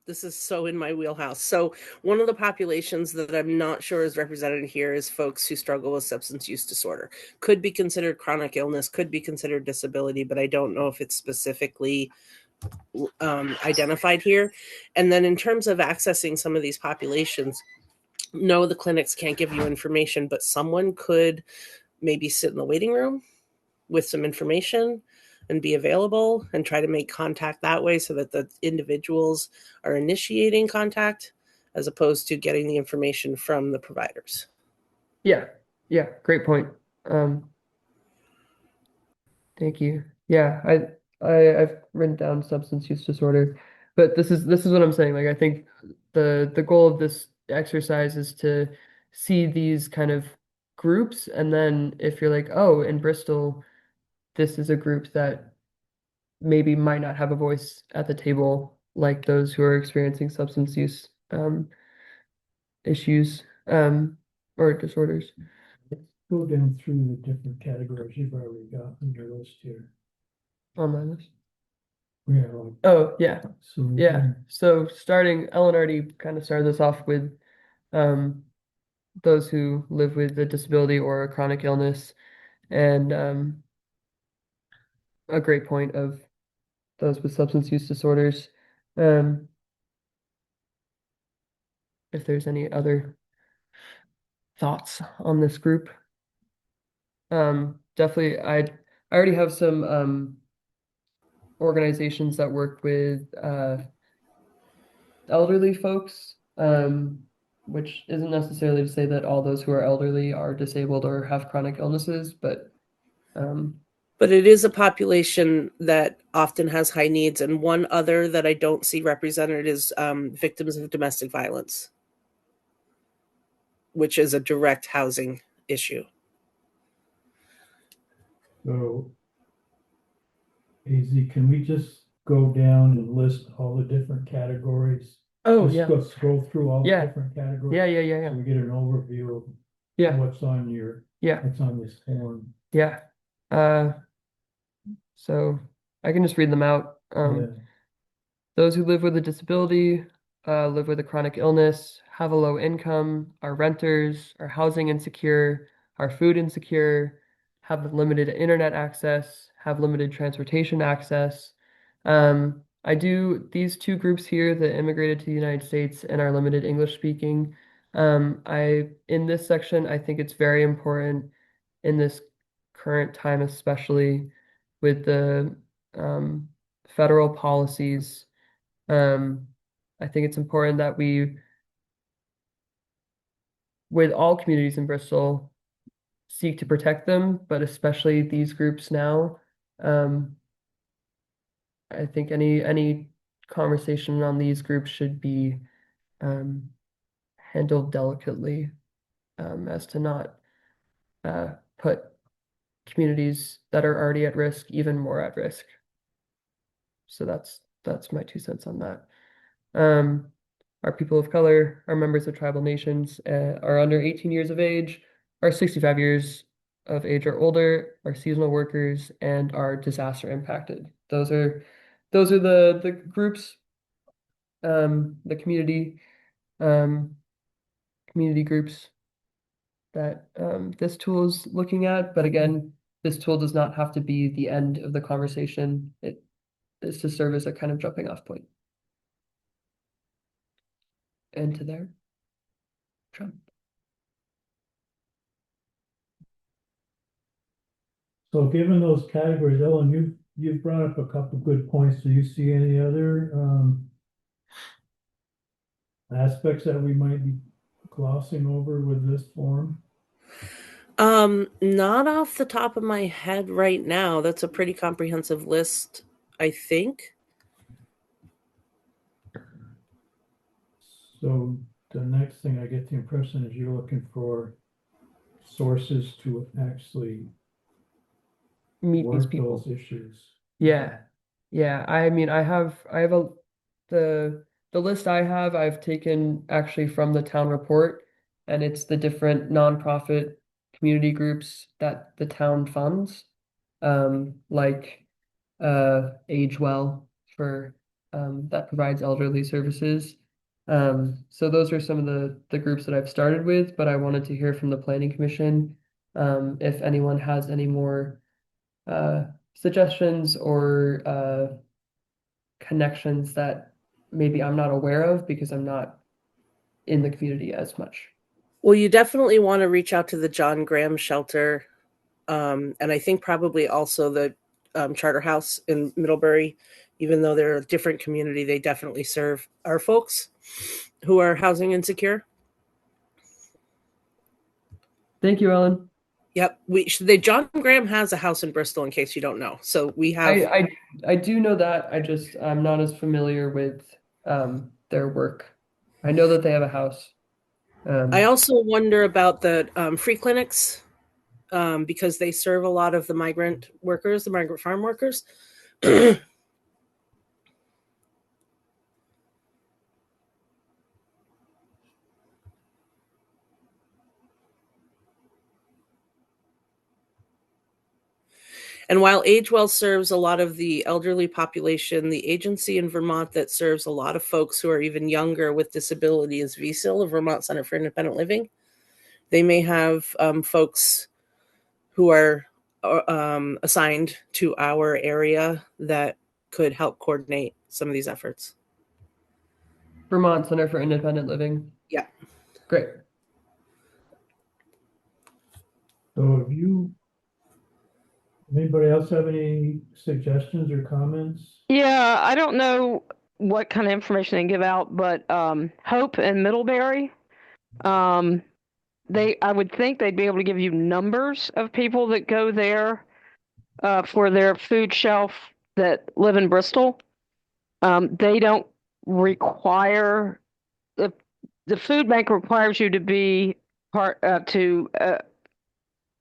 This is so in my wheelhouse. So one of the populations that I'm not sure is represented here is folks who struggle with substance use disorder. Could be considered chronic illness, could be considered disability, but I don't know if it's specifically identified here. And then in terms of accessing some of these populations, no, the clinics can't give you information, but someone could maybe sit in the waiting room with some information and be available and try to make contact that way so that the individuals are initiating contact as opposed to getting the information from the providers. Yeah. Yeah. Great point. Um, Thank you. Yeah, I've written down substance use disorder, but this is what I'm saying. Like I think the goal of this exercise is to see these kind of groups, and then if you're like, oh, in Bristol, this is a group that maybe might not have a voice at the table, like those who are experiencing substance use issues or disorders. Go down through the different categories you've already got on your list here. On my list. Yeah, like, Oh, yeah. so. Yeah. So starting, Ellen already kind of started this off with um, those who live with a disability or a chronic illness, and a great point of those with substance use disorders. Um, if there's any other thoughts on this group, definitely, I already have some organizations that work with elderly folks, which isn't necessarily to say that all those who are elderly are disabled or have chronic illnesses, but But it is a population that often has high needs. And one other that I don't see represented is victims of domestic violence, which is a direct housing issue. So, AZ, can we just go down and list all the different categories? oh Just yeah, go scroll through all the Yeah. different categories. yeah, yeah, So yeah, we get an overview of yeah, what's on your, yeah, what's on this form. yeah. Uh, so I can just read them out. Yeah. Those who live with a disability, live with a chronic illness, have a low income, are renters, are housing insecure, are food insecure, have limited internet access, have limited transportation access. I do these two groups here that immigrated to the United States and are limited English speaking. In this section, I think it's very important in this current time, especially with the federal policies. I think it's important that we, with all communities in Bristol, seek to protect them, but especially these groups now. Um, I think any conversation on these groups should be um, handled delicately, as to not put communities that are already at risk even more at risk. So that's my 2 cents on that. Are people of color, are members of tribal nations, are under 18 years of age, are 65 years of age or older, are seasonal workers, and are disaster impacted. Those are the groups, the um, community groups that this tool is looking at. But again, this tool does not have to be the end of the conversation. It is to serve as a kind of jumping off point. And to there, Trump. So given those categories, Ellen, you've brought up a couple good points. Do you see any other aspects that we might be glossing over with this form? Not off the top of my head right now. That's a pretty comprehensive list, I think. So the next thing I get the impression is you're looking for sources to actually Meet these work people. those issues. Yeah. Yeah. I mean, I have the the list I have, I've taken actually from the town report, and it's the different nonprofit community groups that the town funds. Like Age Well for that provides elderly services. So those are some of the groups that I've started with, but I wanted to hear from the planning commission if anyone has any more suggestions or connections that maybe I'm not aware of because I'm not in the community as much. Well, you definitely want to reach out to the John Graham Shelter, and I think probably also the Charter House in Middlebury. Even though they're a different community, they definitely serve our folks who are housing insecure. Thank you, Ellen. Yep, John Graham has a house in Bristol, in case you don't know. So we have. I do know that. I'm not as familiar with their work. I know that they have a house. I also wonder about the free clinics, because they serve a lot of the migrant workers, the migrant farm workers. And while AgeWell serves a lot of the elderly population, the agency in Vermont that serves a lot of folks who are even younger with disability is VCIL, the Vermont Center for Independent Living. They may have folks who are assigned to our area that could help coordinate some of these efforts. Vermont Center for Independent Living. Yeah. Great. So have anybody else have any suggestions or comments? Yeah, I don't know what kind of information they give out, but Hope and Middlebury, I would think they'd be able to give you numbers of people that go there for their food shelf that live in Bristol. They don't require the food bank requires you to be part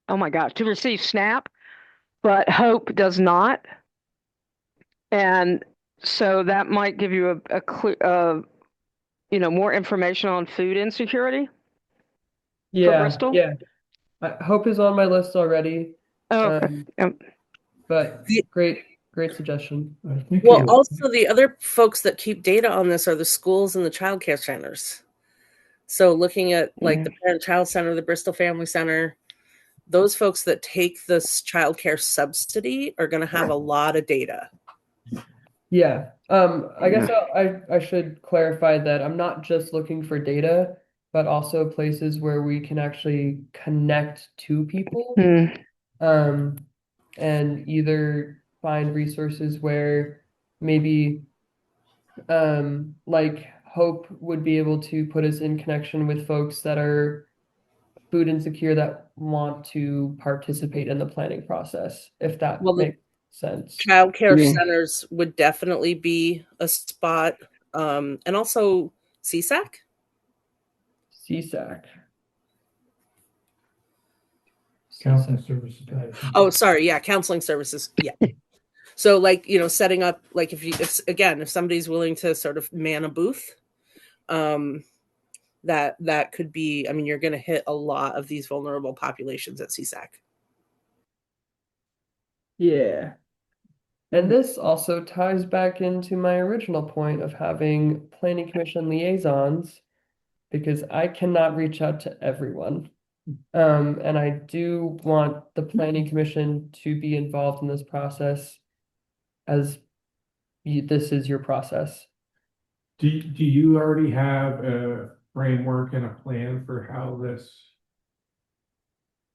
oh my gosh, to receive SNAP, but Hope does not. And so that might give you a clear, more information on food insecurity for Yeah, Bristol. yeah. Hope is on my list already. Oh, okay. But The- great suggestion. I think Well, it- also the other folks that keep data on this are the schools and the child care centers. So looking at like the Parent Child Center, the Bristol Family Center, those folks that take this child care subsidy are going to have a lot of data. Yeah. I guess I should clarify that I'm not just looking for data, but also places where we can actually connect to people. And either find resources where maybe like Hope would be able to put us in connection with folks that are food insecure that want to participate in the planning process, if that Well, the makes sense. child care Yeah. centers would definitely be a spot. And also CSAC. CSAC. Counseling services guy. Oh, sorry. Yeah. Counseling services. Yeah. So like, setting up, like if somebody's willing to sort of man a booth, that could be, I mean, you're going to hit a lot of these vulnerable populations at CSAC. Yeah. And this also ties back into my original point of having planning commission liaisons, because I cannot reach out to everyone. And I do want the planning commission to be involved in this process as this is your process. Do you already have a framework and a plan for how this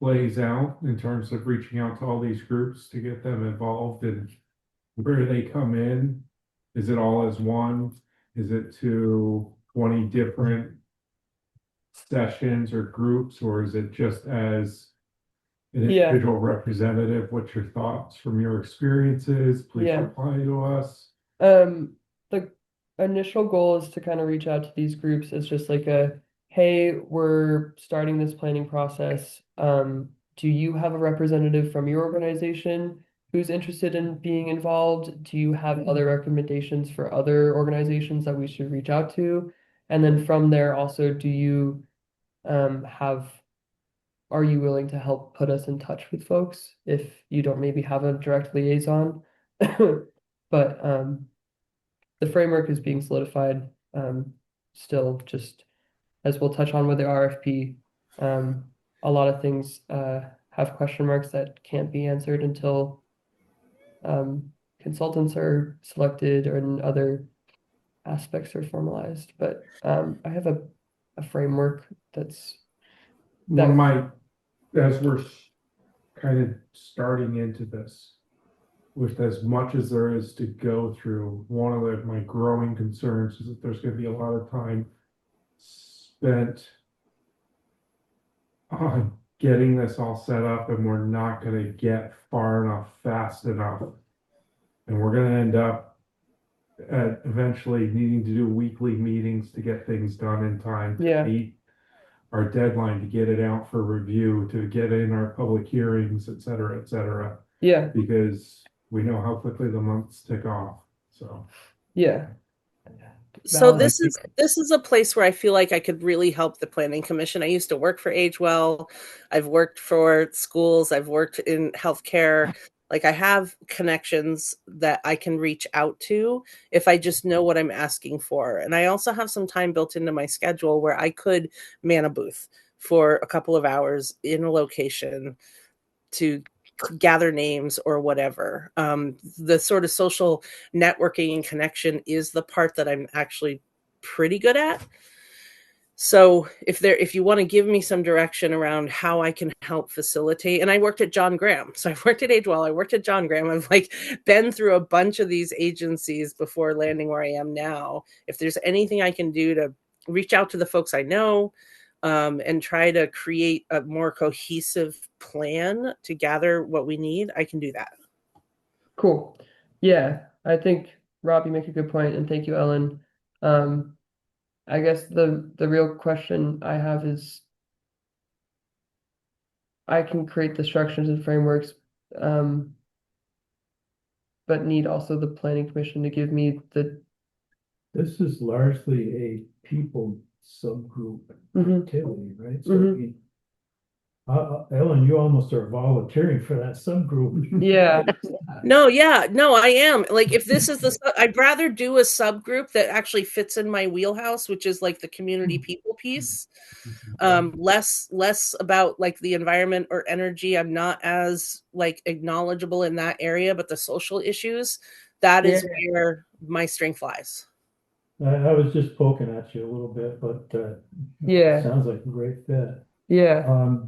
plays out in terms of reaching out to all these groups to get them involved, and where they come in? Is it all as one? Is it to 20 different sessions or groups, or is it just as an Yeah. individual representative? What's your thoughts from your experiences? Please Yeah. reply to us. The initial goal is to kind of reach out to these groups as just like hey, we're starting this planning process. Do you have a representative from your organization who's interested in being involved? Do you have other recommendations for other organizations that we should reach out to? And then from there also, do you are you willing to help put us in touch with folks if you don't maybe have a direct liaison? But the framework is being solidified, still just as we'll touch on with the RFP. A lot of things have question marks that can't be answered until consultants are selected or and other aspects are formalized. But I have a framework that's One of my, as we're kind of starting into this, with as much as there is to go through, one of my growing concerns is that there's gonna be a lot of time spent on getting this all set up, and we're not gonna get far enough, fast enough. And we're gonna end up at eventually needing to do weekly meetings to get things done in time to Yeah. meet our deadline, to get it out for review, to get in our public hearings, et cetera, yeah, because we know how quickly the months tick off, so. yeah. So Valid. this is a place where I feel like I could really help the planning commission. I used to work for Age Well. I've worked for schools. I've worked in healthcare. Like I have connections that I can reach out to if I just know what I'm asking for. And I also have some time built into my schedule where I could man a booth for a couple of hours in a location to gather names or whatever. The sort of social networking and connection is the part that I'm actually pretty good at. So if you want to give me some direction around how I can help facilitate, and I worked at John Graham. So I worked at Age Well, I worked at John Graham. I've like been through a bunch of these agencies before landing where I am now. If there's anything I can do to reach out to the folks I know, and try to create a more cohesive plan to gather what we need, I can do that. Cool. Yeah, I think Rob, you make a good point, and thank you, Ellen. I guess the real question I have is I can create the structures and frameworks, but need also the planning commission to give me the This is largely a people subgroup Mhm. activity, right? So Mhm. we- Ellen, you almost are volunteering for that subgroup. Yeah. No, yeah, no, I am. Like, if this is I'd rather do a subgroup that actually fits in my wheelhouse, which is like the community people piece. Less about like the environment or energy. I'm not as like acknowledgeable in that area, but the social issues, that is where my strength lies. I was just poking at you a little bit, but Yeah. sounds like a great fit. Yeah.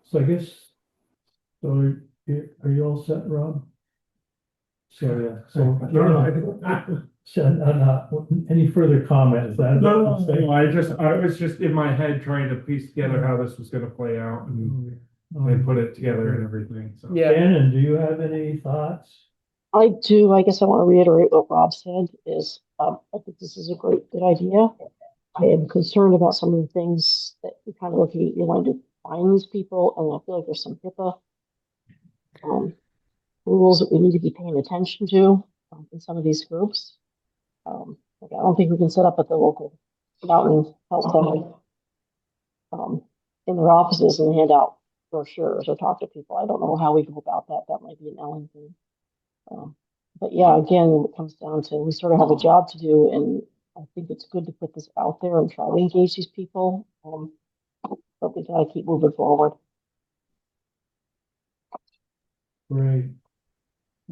So I guess, so are you all set, Rob? So, yeah, so. Any further comments? No, I was just in my head trying to piece together how this was gonna play out and put it together and everything, so. Yeah. Shannon, do you have any thoughts? I do. I guess I want to reiterate what Rob said is, I think this is a good idea. I am concerned about some of the things that you're kind of looking at. You want to find these people, and I feel like there's some HIPAA rules that we need to be paying attention to in some of these groups. Like I don't think we can set up at the local mountain health center in their offices and hand out brochures or talk to people. I don't know how we go about that. That might be an Ellen thing. But yeah, again, it comes down to we sort of have a job to do, and I think it's good to put this out there and try to engage these people. But we gotta keep moving forward. Great.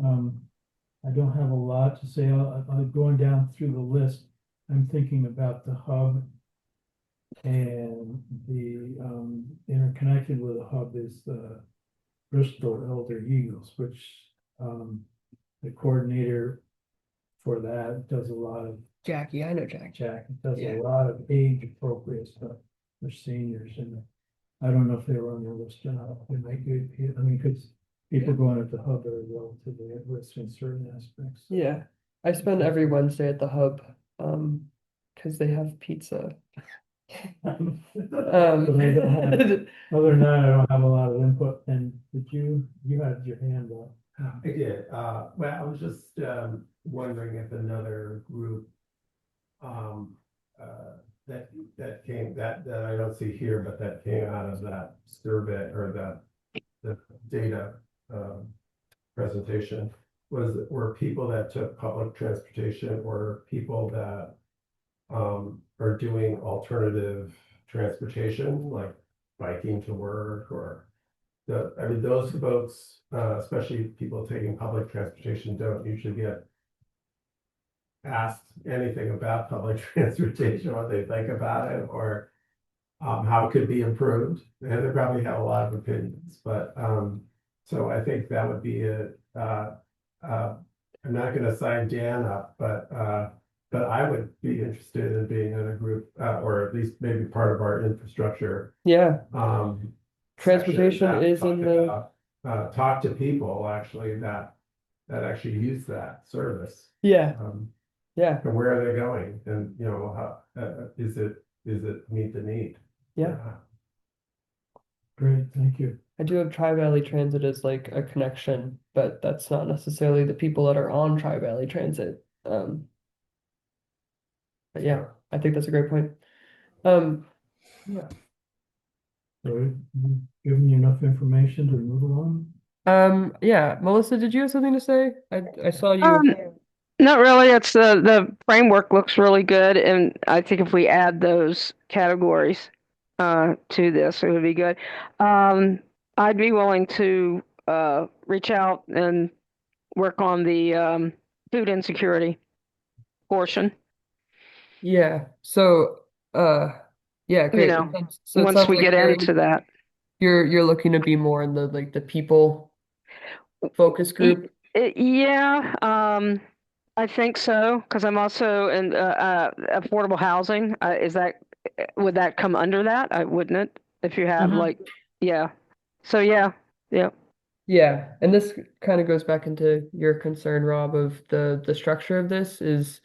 I don't have a lot to say. I'm going down through the list. I'm thinking about the hub. And the interconnected with the hub is the Bristol Elder Eagles, which the coordinator for that does a lot of Jackie, I know Jackie. Jack does Yeah. a lot of age appropriate stuff for seniors, and I don't know if they were on your list or not. They might be, I mean, because people going at the hub are relatively at risk in certain aspects. Yeah. I spend every Wednesday at the hub, because they have pizza. Um, But I don't have- Other than that, I don't have a lot of input, and you had your hand up. I did, well, I was just, wondering if another group, um, that came, that I don't see here, but that came out of that survey or the data, presentation, were people that took public transportation or people that, are doing alternative transportation, like biking to work or I mean, those folks, especially people taking public transportation, don't usually get asked anything about public transportation, what they think about it, or how it could be improved. And they probably have a lot of opinions, but so I think that would be I'm not gonna sign Dan up, but I would be interested in being in a group, or at least maybe part of our infrastructure Yeah, section transportation that is talk in the, about, talk to people actually that actually use that service. yeah, Um, yeah, and where are they going? And, you know, how, is it meet the need? yeah. Great, thank you. I do have Tri-Valley Transit as like a connection, but that's not necessarily the people that are on Tri-Valley Transit. But yeah, I think that's a great point. Yeah. So we've given you enough information to move along? Yeah, Melissa, did you have something to say? I saw you. Um, Not really. It's the framework looks really good, and I think if we add those categories to this, it would be good. I'd be willing to reach out and work on the food insecurity portion. Yeah. So, yeah, You great. know, So it once sounds we like get into that. you're looking to be more in the like the people focus group. Yeah, I think so, because I'm also in affordable housing. Is that would that come under that? I wouldn't it? If you have like, yeah. So yeah, yeah. Yeah, and this kind of goes back into your concern, Rob, of the structure of this is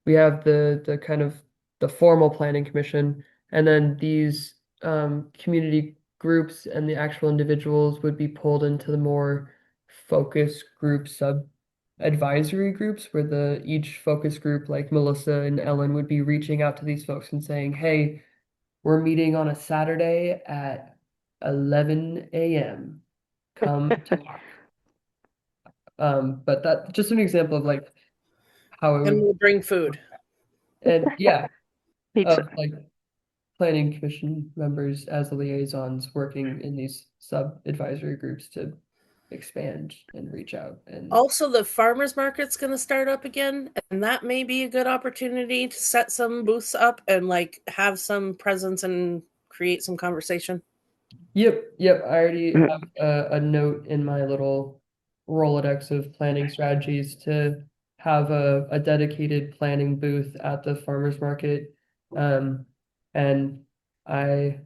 we have the kind of the formal planning commission, and then these community groups and the actual individuals would be pulled into the more focus group sub advisory groups where the each focus group like Melissa and Ellen would be reaching out to these folks and saying, "Hey, we're meeting on a Saturday at 11 a.m. Come talk." But that's just an example of like how it And would, we'll bring food. and yeah, Pizza. of like planning commission members as the liaisons working in these sub advisory groups to expand and reach out and Also, the farmers market's going to start up again, and that may be a good opportunity to set some booths up and like have some presence and create some conversation. Yep, I already have a note in my little Rolodex of planning strategies to have a dedicated planning booth at the farmers market. And I,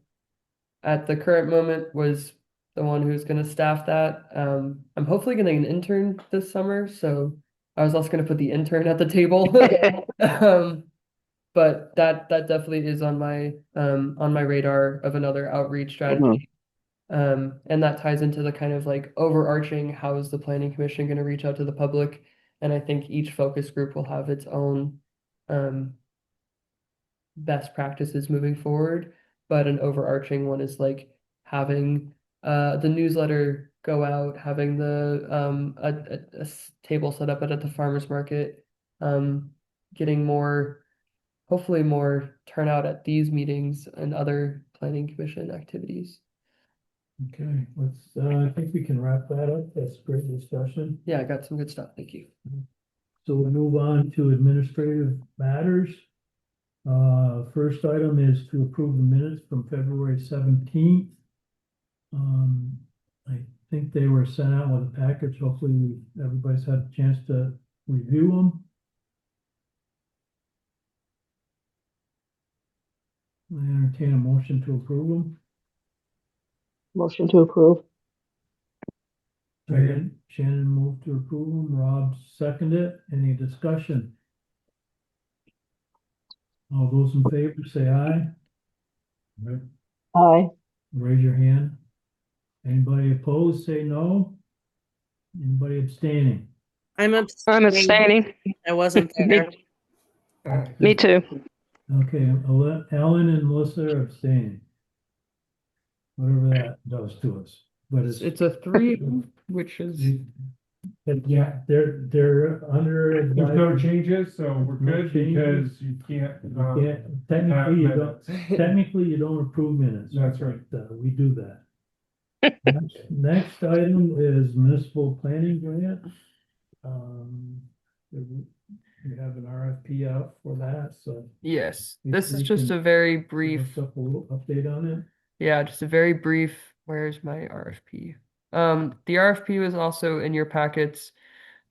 at the current moment, was the one who's going to staff that. I'm hopefully getting an intern this summer, so I was also going to put the intern at the table. But that definitely is on my radar of another outreach strategy. And that ties into the kind of like overarching, how is the planning commission going to reach out to the public? And I think each focus group will have its own best practices moving forward. But an overarching one is like having the newsletter go out, having the table set up at the farmers market, getting more, hopefully more turnout at these meetings and other planning commission activities. Okay, I think we can wrap that up. That's great discussion. Yeah, I got some good stuff. Thank you. So we'll move on to administrative matters. First item is to approve the minutes from February 17th. I think they were sent out with a package. Hopefully everybody's had a chance to review them. I entertain a motion to approve them. Motion to approve. Shannon moved to approve them. Rob seconded it. Any discussion? All those in favor say aye. Right. Aye. Raise your hand. Anybody opposed, say no. Anybody abstaining? I'm I'm abstaining. abstaining. I wasn't there. Me too. Okay, Ellen and Melissa are abstaining. Whatever that does to us, but It's a 3, which is, Yeah. they're under. There's no changes, so we're No good changes. because you can't. Yeah, technically, you don't, minutes. technically, you don't approve minutes. That's right. We do that. Next item is municipal planning grant. We have an RFP out for that, so. yes, If this is we just can a very give brief, us up a little update on it. yeah, just a very brief, where's my RFP? The RFP was also in your packets,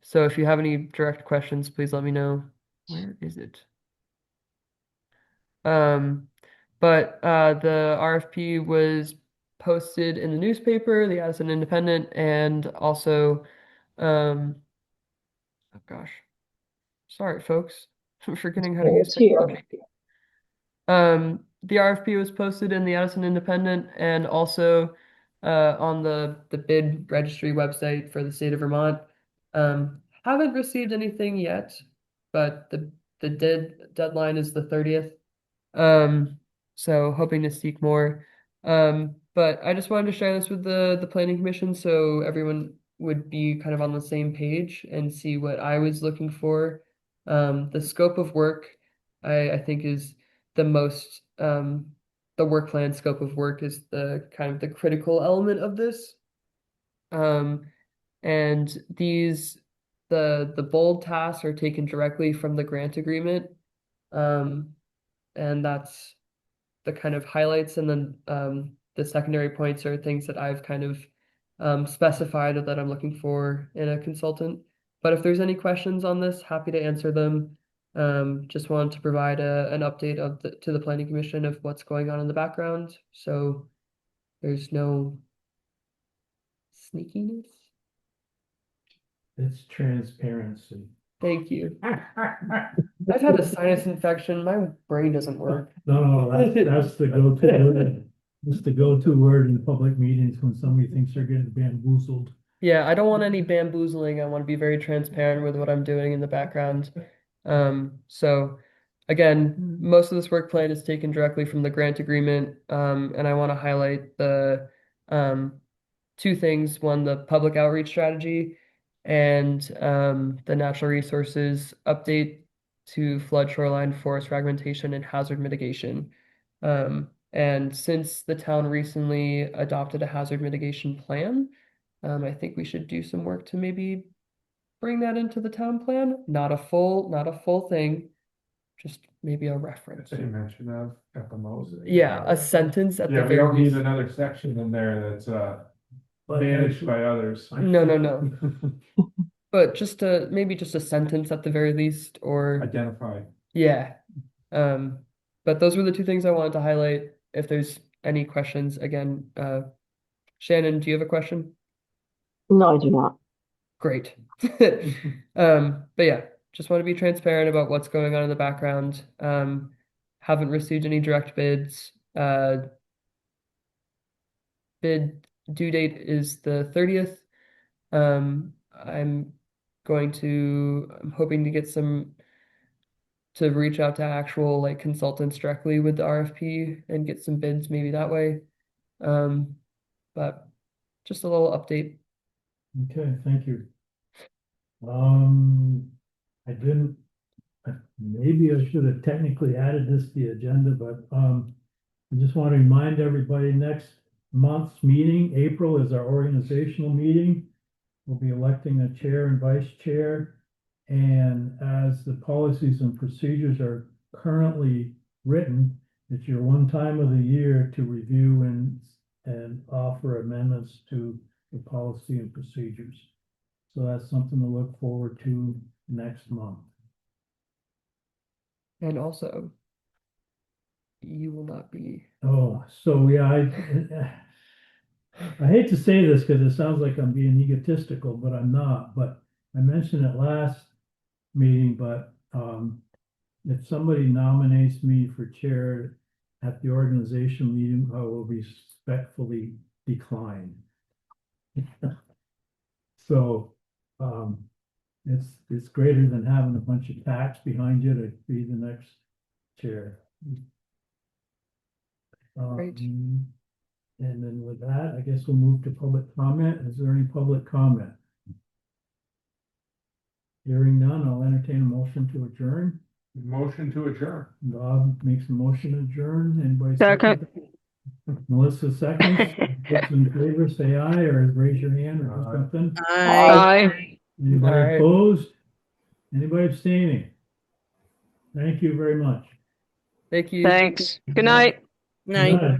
so if you have any direct questions, please let me know. Where is it? But the RFP was posted in the newspaper, the Addison Independent, and also, oh gosh, sorry, folks, I'm forgetting how to use It's here. technology. The RFP was posted in the Addison Independent and also on the bid registry website for the state of Vermont. Haven't received anything yet, but the deadline is the 30th. So hoping to seek more. But I just wanted to share this with the planning commission so everyone would be kind of on the same page and see what I was looking for. The scope of work I think is the most the work plan scope of work is the kind of the critical element of this. And the bold tasks are taken directly from the grant agreement. And that's the kind of highlights, and then the secondary points are things that I've kind of specified that I'm looking for in a consultant. But if there's any questions on this, happy to answer them. Just wanted to provide an update to the planning commission of what's going on in the background, so there's no sneakiness. It's transparency. Thank you. I've had a sinus infection. My brain doesn't work. No, that's the go-to word. It's the go-to word in public meetings when somebody thinks they're getting bamboozled. Yeah, I don't want any bamboozling. I want to be very transparent with what I'm doing in the background. So again, most of this work plan is taken directly from the grant agreement. And I want to highlight the two things. One, the public outreach strategy and the natural resources update to flood, shoreline, forest fragmentation, and hazard mitigation. And since the town recently adopted a hazard mitigation plan, I think we should do some work to maybe bring that into the town plan. Not a full thing, just maybe a reference. A mention of at the most. Yeah, a sentence at the Yeah, we very don't need least. another section in there that's But managed by others. No. But just maybe just a sentence at the very least, or Identify. yeah. But those were the two things I wanted to highlight. If there's any questions, again, Shannon, do you have a question? No, I do not. Great. But yeah, just want to be transparent about what's going on in the background. Haven't received any direct bids. Bid due date is the 30th. I'm hoping to get to reach out to actual like consultants directly with the RFP and get some bids maybe that way. But just a little update. Okay, thank you. I didn't, maybe I should have technically added this to the agenda, but, I just want to remind everybody, next month's meeting, April, is our organizational meeting. We'll be electing a chair and vice chair. And as the policies and procedures are currently written, it's your one time of the year to review and offer amendments to the policy and procedures. So that's something to look forward to next month. And also, you will not be. Oh, so yeah, I hate to say this because it sounds like I'm being egotistical, but I'm not. But I mentioned it last meeting, but if somebody nominates me for chair at the organization meeting, I will respectfully decline. So, it's greater than having a bunch of tacks behind you to be the next chair. Great. And then with that, I guess we'll move to public comment. Is there any public comment? Hearing none, I'll entertain a motion to adjourn. Motion to adjourn. Bob makes a motion to adjourn. Anybody Second. Melissa seconds. Those in favor, say aye or raise your hand or do Aye. something. Aye. Anybody Aye. opposed? Anybody abstaining? Thank you very much. Thank you. Thanks. Good night. Night. Good night.